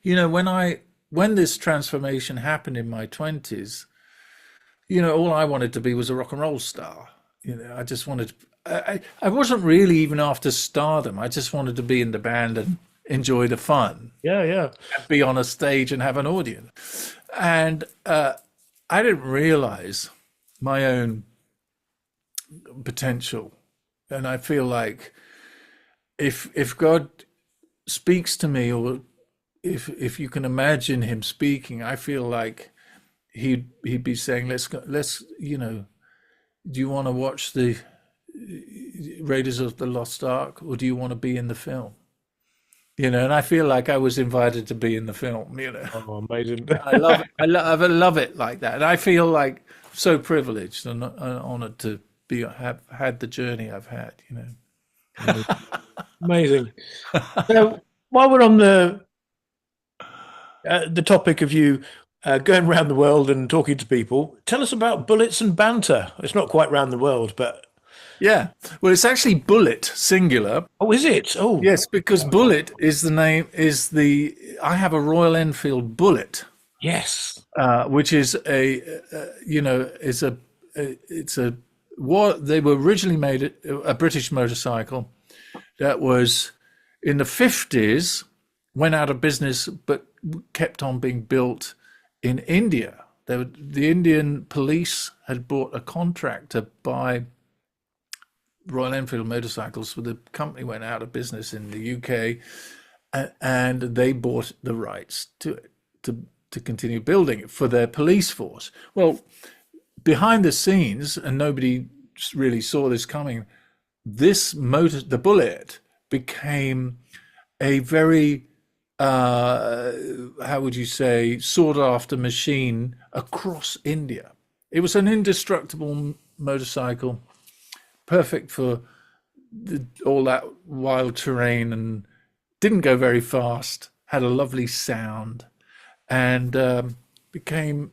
when this transformation happened in my 20s, all I wanted to be was a rock and roll star. I just wanted. I wasn't really even after stardom. I just wanted to be in the band and enjoy the fun, Yeah, yeah. be on a stage and have an audience. And I didn't realize my own potential. And I feel like if God speaks to me, or if you can imagine him speaking, I feel like he'd be saying, let's do you want to watch the Raiders of the Lost Ark, or do you want to be in the film? And I feel like I was invited to be in the film. Oh, amazing. I love it. I love it like that, and I feel like so privileged and honored to have had the journey I've had. Amazing. So, while we're on the topic of you going around the world and talking to people, tell us about Bullets and Banter. It's not quite round the world, but Yeah. Well, it's actually Bullet singular. oh, is it? Oh, Yes, because Bullet is the name. I have a Royal Enfield Bullet, yes. which is it's a what they were originally made a British motorcycle that was in the 50s, went out of business, but kept on being built in India. The Indian police had bought a contract to buy Royal Enfield motorcycles, so the company went out of business in the UK, and they bought the rights to it to continue building it for their police force. Well, behind the scenes, and nobody really saw this coming, the Bullet became a very how would you say, sought after machine across India. It was an indestructible motorcycle, perfect for all that wild terrain, and didn't go very fast, had a lovely sound, and became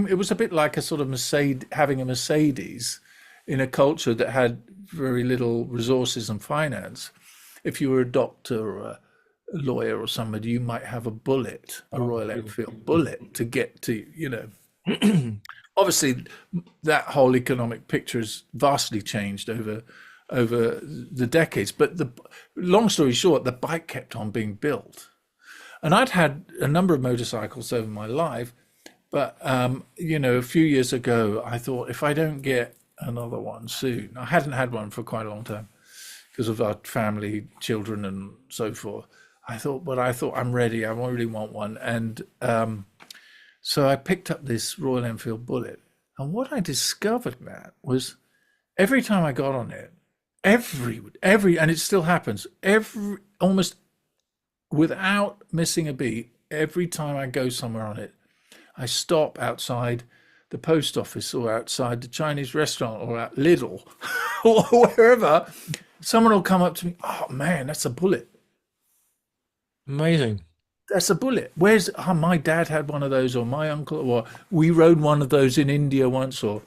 it was a bit like a sort of having a Mercedes in a culture that had very little resources and finance. If you were a doctor or a lawyer or somebody, you might have a Bullet, a Royal Enfield Bullet, to get to, Obviously, that whole economic picture has vastly changed over the decades. But long story short, the bike kept on being built. And I'd had a number of motorcycles over my life, but a few years ago, I thought, if I don't get another one soon, I hadn't had one for quite a long time because of our family, children, and so forth. I thought I'm ready. I really want one, and so I picked up this Royal Enfield Bullet. And what I discovered, Matt, was every time I got on it, every, and it still happens, almost without missing a beat, every time I go somewhere on it, I stop outside the post office or outside the Chinese restaurant or at Lidl or wherever. Someone will come up to me, oh man, that's a Bullet. Amazing. That's a Bullet. My dad had one of those, or my uncle, or we rode one of those in India once, or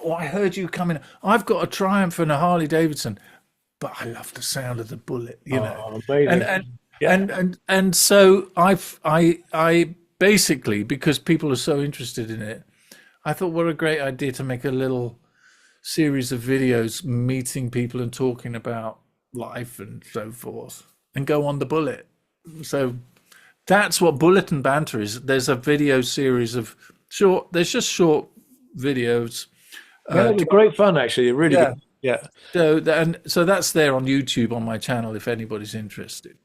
I heard you coming. I've got a Triumph and a Harley Davidson. but I love the sound of the bullet, Oh, and amazing. and Yeah. and so I basically, because people are so interested in it, I thought what a great idea to make a little series of videos meeting people and talking about life and so forth, and go on the bullet. So that's what Bullet and Banter is. There's a video series of there's just short videos. Yeah, Uh, they're great fun, actually. They're really yeah. good. Yeah. So that's there on YouTube on my channel if anybody's interested.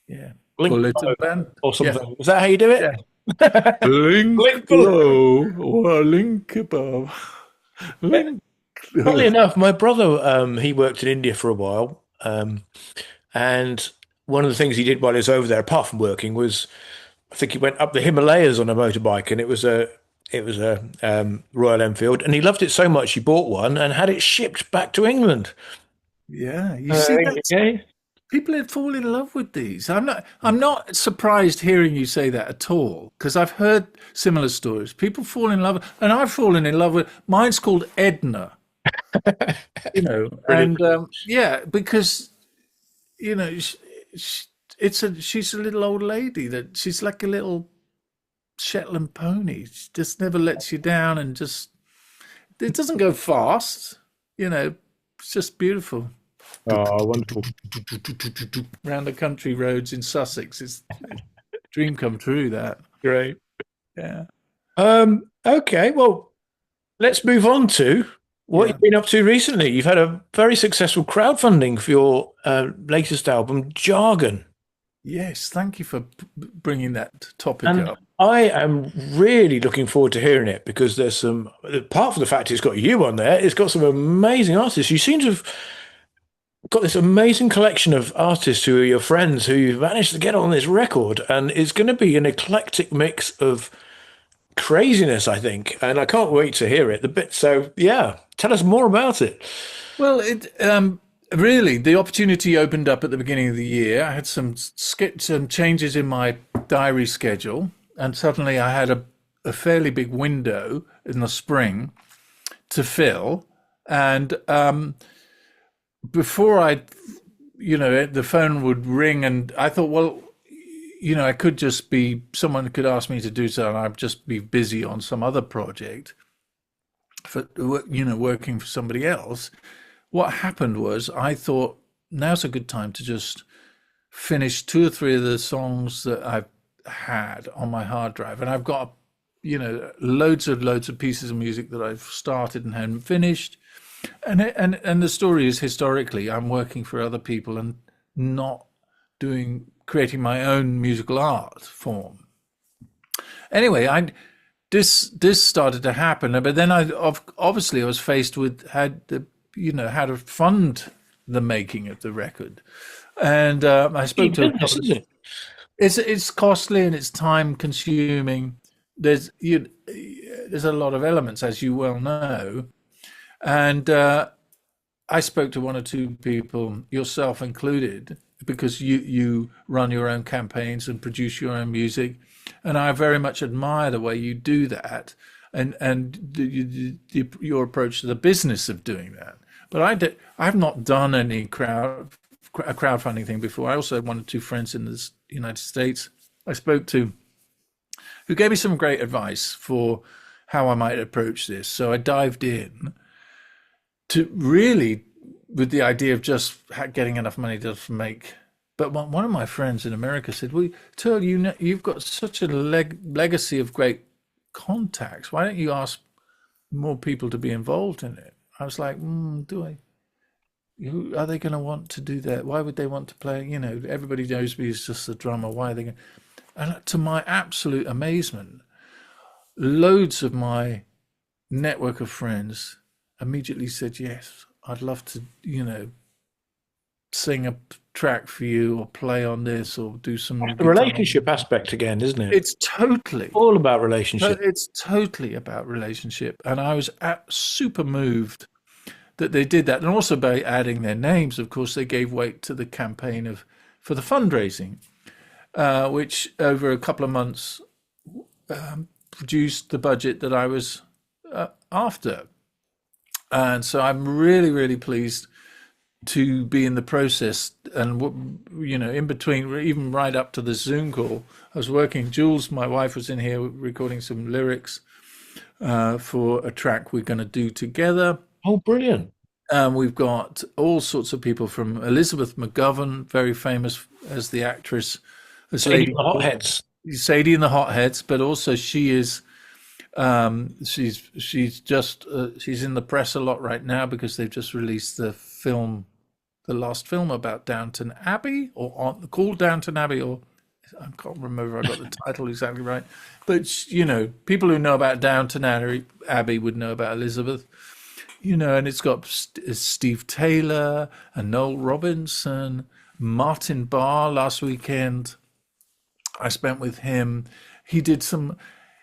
Yeah. Blink Bullet Blow and Banter. or Yeah. something. Is that how you do Yeah. it? Link Blink Blow. below or link above. Link. Funnily enough, my brother, he worked in India for a while, and one of the things he did while he was over there, apart from working, was I think he went up the Himalayas on a motorbike, and it was a Royal Enfield, and he loved it so much he bought one and had it shipped back to England. Yeah. You see, that's Okay. people fall in love with these. I'm not surprised hearing you say that at all, because I've heard similar stories. People fall in love, and I've fallen in love with mine's called Edna, Brilliant. and yeah, because you know sh she's a little old lady that she's like a little Shetland pony. She just never lets you down, and just it doesn't go fast. It's just beautiful. Oh, wonderful. Round the country roads in Sussex. It's a dream come true, that. Great. Yeah. Okay, well, let's move on to what Yeah. you've been up to recently. You've had a very successful crowdfunding for your latest album, Jargon. Yes. Thank you for bringing that topic And up. I am really looking forward to hearing it because there's some, apart from the fact it's got you on there, it's got some amazing artists. You seem to have got this amazing collection of artists who are your friends who you've managed to get on this record. And it's going to be an eclectic mix of craziness, I think. And I can't wait to hear it. So, yeah, tell us more about it. Well, it really the opportunity opened up at the beginning of the year. I had some changes in my diary schedule, and suddenly I had a fairly big window in the spring to fill. And before the phone would ring, and I thought, well, I could just be someone could ask me to do so, and I'd just be busy on some other project for working for somebody else. What happened was I thought now's a good time to just finish two or three of the songs that I've had on my hard drive, and I've got loads of pieces of music that I've started and hadn't finished. And the story is, historically I'm working for other people and not creating my own musical art form. Anyway, this started to happen, but then obviously I was faced with how to fund the making of the record, and I spoke to a Business, couple of, isn't it? it's costly and it's time consuming. There's a lot of elements, as you well know, and I spoke to one or two people, yourself included, because you run your own campaigns and produce your own music, and I very much admire the way you do that, and your approach to the business of doing that. But I've not done any crowdfunding thing before. I also had one or two friends in the United States I spoke to who gave me some great advice for how I might approach this. So I dived in to really with the idea of just getting enough money to make. But one of my friends in America said, "Well, Terl, you've got such a legacy of great contacts. Why don't you ask more people to be involved in it?" I was like, "Do I? Who are they going to want to do that? Why would they want to play? Everybody knows me as just a drummer. Why are they going?" And to my absolute amazement, loads of my network of friends immediately said, "Yes, I'd love to, sing a track for you or play on this or do some The guitar." relationship aspect again, isn't it? It's totally, All about relationship. it's totally about relationship. And I was super moved that they did that. And also by adding their names, of course, they gave weight to the campaign for the fundraising, which over a couple of months produced the budget that I was after. And so I'm really, really pleased to be in the process. And in between, even right up to the Zoom call, I was working. Jules, my wife, was in here recording some lyrics for a track we're going to do together. Oh, brilliant. We've got all sorts of people, from Elizabeth McGovern, very famous as the actress, as Sadie Lady the Hotheads. Sadie and the Hotheads, but also she is she's in the press a lot right now because they've just released the last film about Downton Abbey, called Downton Abbey, or I can't remember if I got the title exactly right. But people who know about Downton Abbey would know about Elizabeth. And it's got Steve Taylor and Noel Robinson, Martin Barr last weekend. I spent with him. He did some,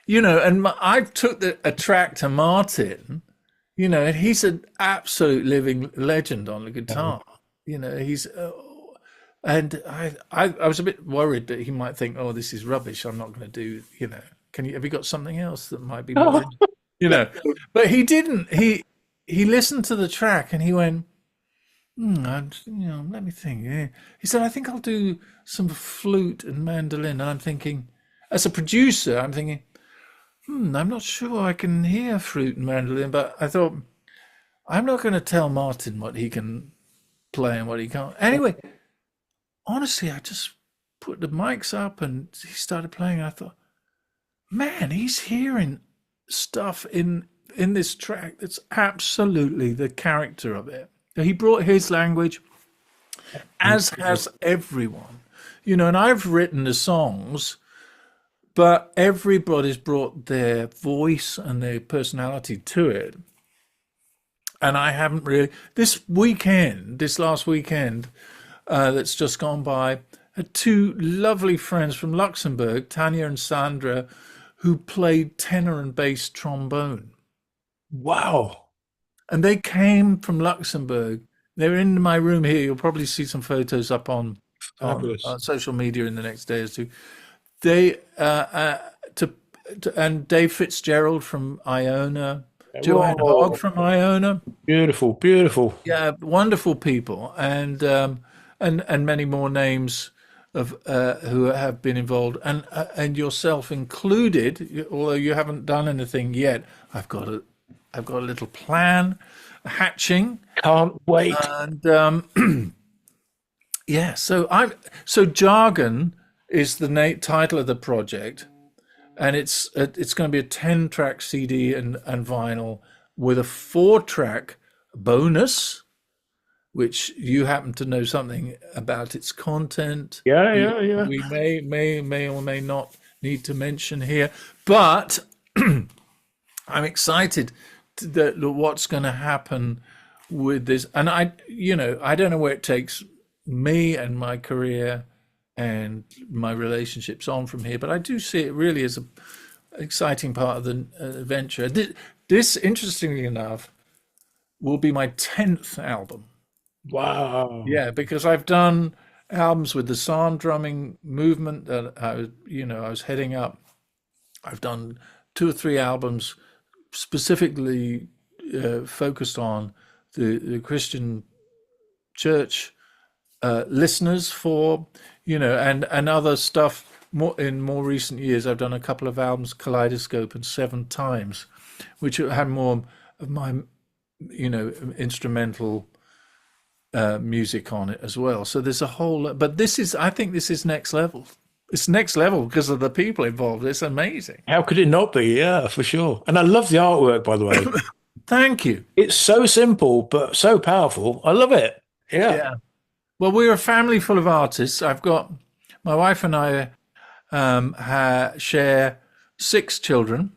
and I took a track to Martin, and he's an absolute living legend on the guitar. He's, and I was a bit worried that he might think, oh, this is rubbish. I'm not going to do, have you got something else that might be more, but he didn't. He listened to the track and he went, let me think. Yeah. He said, I think I'll do some flute and mandolin. And I'm thinking, as a producer, I'm thinking, I'm not sure I can hear flute and mandolin. But I thought, I'm not going to tell Martin what he can play and what he can't. Anyway, honestly, I just put the mics up and he started playing. I thought, man, he's hearing stuff in this track that's absolutely the character of it. He brought his language, as has everyone, and I've written the songs, but everybody's brought their voice and their personality to it. And I haven't really, this last weekend that's just gone by, had two lovely friends from Luxembourg, Tanya and Sandra, who played tenor and bass trombone. Wow. And they came from Luxembourg. They were in my room here. You'll probably see some photos up on social media in the next day or two. They and Dave Fitzgerald from Iona, Joanne Hogg from Iona. Beautiful, beautiful. Yeah, wonderful people, and many more names of who have been involved, and yourself included. Although you haven't done anything yet, I've got a little plan hatching. Can't wait. And yeah, so Jargon is the title of the project, and it's going to be a 10-track CD and vinyl with a 4-track bonus, which you happen to know something about its content. Yeah. We may or may not need to mention here, but I'm excited that what's going to happen with this. And I don't know where it takes me and my career and my relationships on from here, but I do see it really as an exciting part of the venture. This, interestingly enough, will be my 10th album. Wow. Yeah, because I've done albums with the psalm drumming movement that I was heading up. I've done 2 or 3 albums specifically focused on the Christian church listeners for, and other stuff. In more recent years, I've done a couple of albums, Kaleidoscope and 7 Times, which had more of my, instrumental music on it as well. So there's a whole, but I think this is next level. It's next level because of the people involved. It's amazing. How could it not be? Yeah, for sure. And I love the artwork, by the way. Thank you. It's so simple, but so powerful. I love it. Yeah. Well, we're a family full of artists. I've got, my wife and I share 6 children.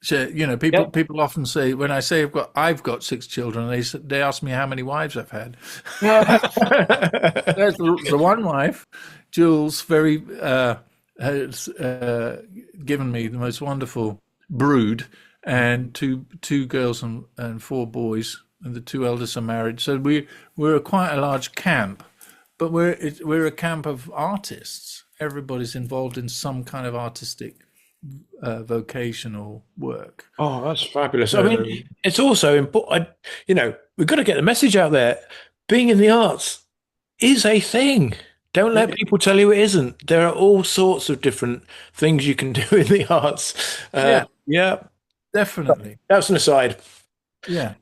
So, people often say, when I say I've got 6 children, they ask me how many wives I've had. There's the one wife, Jules, has given me the most wonderful brood, and two girls and 4 boys, and the 2 eldest are married. So we're quite a large camp, but we're a camp of artists. Everybody's involved in some kind of artistic vocational work. Oh, that's fabulous. I mean, So it's also important, we've got to get the message out there. Being in the arts is a thing. Don't let it, people tell you it isn't. There are all sorts of different things you can do in the arts. yeah, Yeah, definitely. that's an aside. Yeah.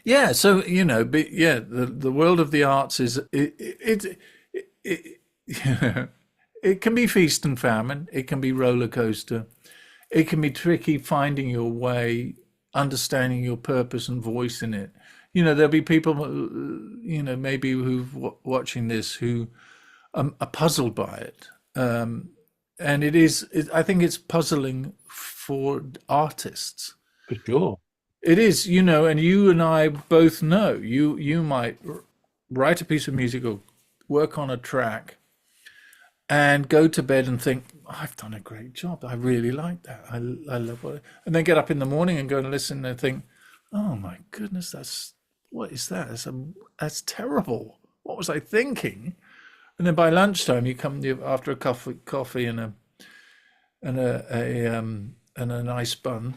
Yeah, so but yeah, the world of the arts is it it can be feast and famine. It can be roller coaster. It can be tricky finding your way, understanding your purpose and voice in it. There'll be people, maybe watching this who are puzzled by it, and I think it's puzzling for artists. For sure. It is, and you and I both know you might write a piece of music or work on a track and go to bed and think, I've done a great job. I really like that. I love what, and then get up in the morning and go and listen and think, oh my goodness, what is that? That's terrible. What was I thinking? And then by lunchtime, after a coffee and a nice bun,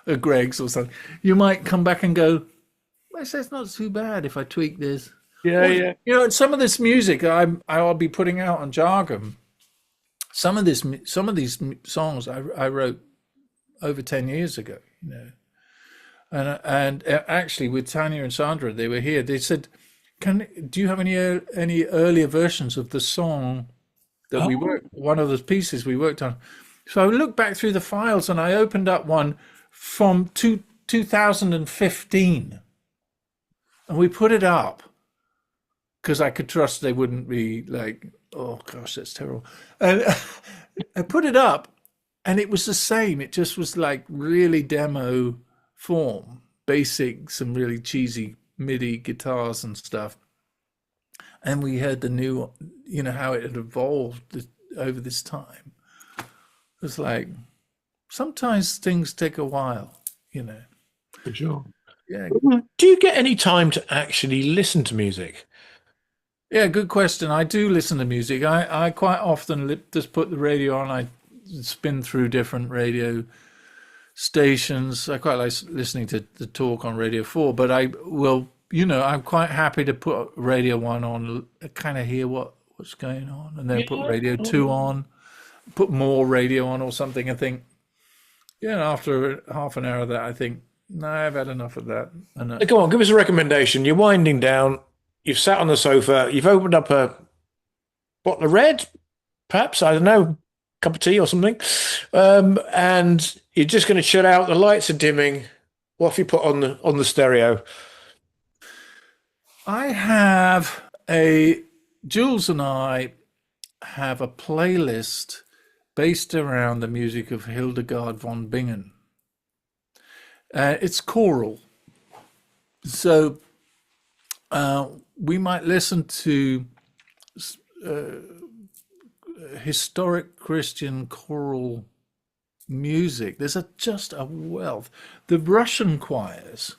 a Greg's or something, you might come back and go, well, it's not too bad if I tweak this. Yeah, Or, yeah. some of this music I'll be putting out on Jargon. Some of these songs I wrote over 10 years ago, and actually with Tanya and Sandra, they were here. They said, do you have any earlier versions of the song that we Oh, worked, one of the pieces we worked on? So I looked back through the files and I opened up one from 2015, and we put it up because I could trust they wouldn't be like, oh gosh, that's terrible. And I put it up, and it was the same. It just was like really demo form, basic, some really cheesy MIDI guitars and stuff. And we heard the new, how it had evolved over this time. It was like, sometimes things take a while, you know. for sure. Yeah, Do you get any time to actually listen to music? yeah, good question. I do listen to music. I quite often just put the radio on. I spin through different radio stations. I quite like listening to the talk on Radio 4, but I will, I'm quite happy to put Radio 1 on, kind of hear what's going on, and then put Yeah. Radio 2 on, put more radio on or something, and think, after half an hour of that, I think, no, I've had enough of that. And Come on, give us a recommendation. You're winding down. You've sat on the sofa. You've opened up a bottle of red, perhaps, I don't know, cup of tea or something. And you're just going to chill out. The lights are dimming. What have you put on the stereo? I have Jules and I have a playlist based around the music of Hildegard von Bingen. It's choral. So we might listen to historic Christian choral music. There's just a wealth. The Russian choirs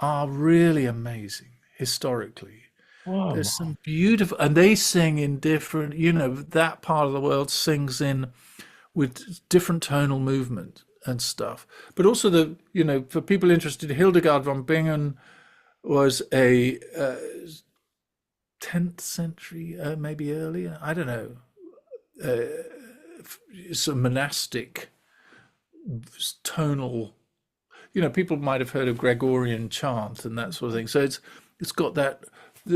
are really amazing historically. Wow. There's some beautiful, and they sing in different, that part of the world sings in with different tonal movement and stuff. But also for people interested, Hildegard von Bingen was a 10th century, maybe earlier, I don't know, some monastic tonal, people might have heard of Gregorian chant and that sort of thing. So it's got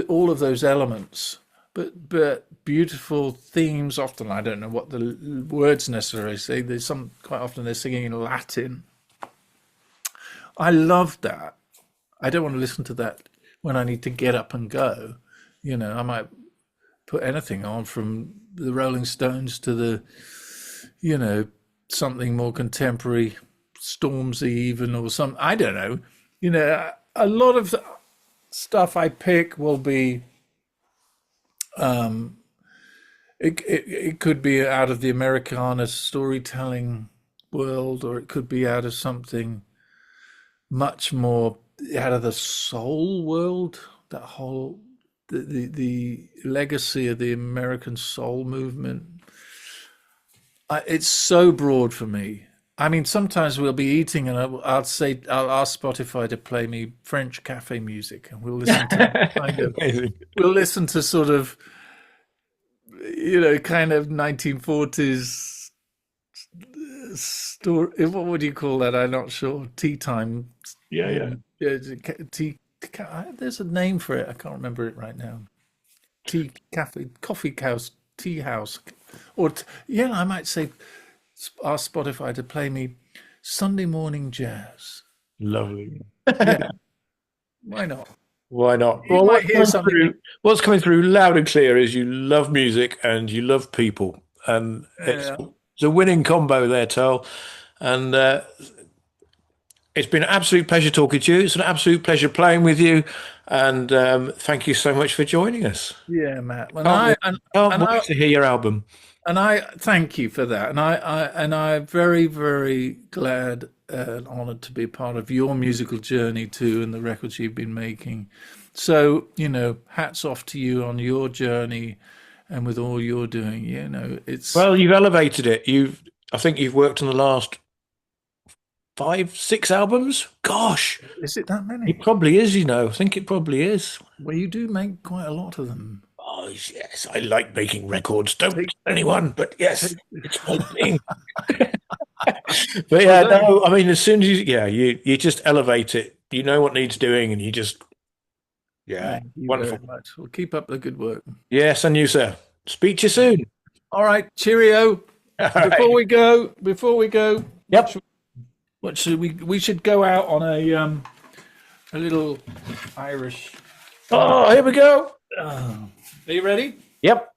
all of those elements, but beautiful themes. Often I don't know what the words necessarily say. Quite often they're singing in Latin. I love that. I don't want to listen to that when I need to get up and go. I might put anything on, from the Rolling Stones to something more contemporary, Stormzy even, or some, I don't know. A lot of the stuff I pick will be, it could be out of the Americana storytelling world, or it could be out of something much more out of the soul world, that whole the legacy of the American soul movement. It's so broad for me. I mean, sometimes we'll be eating, and I'll ask Spotify to play me French cafe music, and we'll listen to kind of Amazing. we'll listen to sort of kind of 1940s story. What would you call that? I'm not sure. Tea time. Yeah, yeah. Tea. There's a name for it. I can't remember it right now. Tea cafe, coffee house, tea house, or yeah, I might say ask Spotify to play me Sunday morning jazz. Lovely. Yeah, why not? Why not? You Well, might hear something. what's coming through loud and clear is you love music and you love people, and Yeah, it's a winning combo there, Terl. And it's been an absolute pleasure talking to you. It's an absolute pleasure playing with you, and thank you so much for joining us. yeah, Matt. Can't wait, can't wait to hear your album. And I thank you for that. And I'm very, very glad and honored to be part of your musical journey too, and the records you've been making. So, hats off to you on your journey and with all you're doing. It's Well, you've elevated it. I think you've worked on the last 5, 6 albums. Gosh, is it that it many? probably is. I think it probably is. Well, you do make quite a lot of them. Oh, yes, I like making records. Don't tell anyone, but yes, it's my thing. But Well, yeah, no, I mean, as soon as you just elevate it. You know what needs doing, and yeah, thank you very wonderful. much. Well, keep up the good work. Yes, and you, sir. Speak to you soon. All right, cheerio. All Before right. we go, Yep. what should we should go out on a little Irish. Oh, here we go. Are you ready? Yep.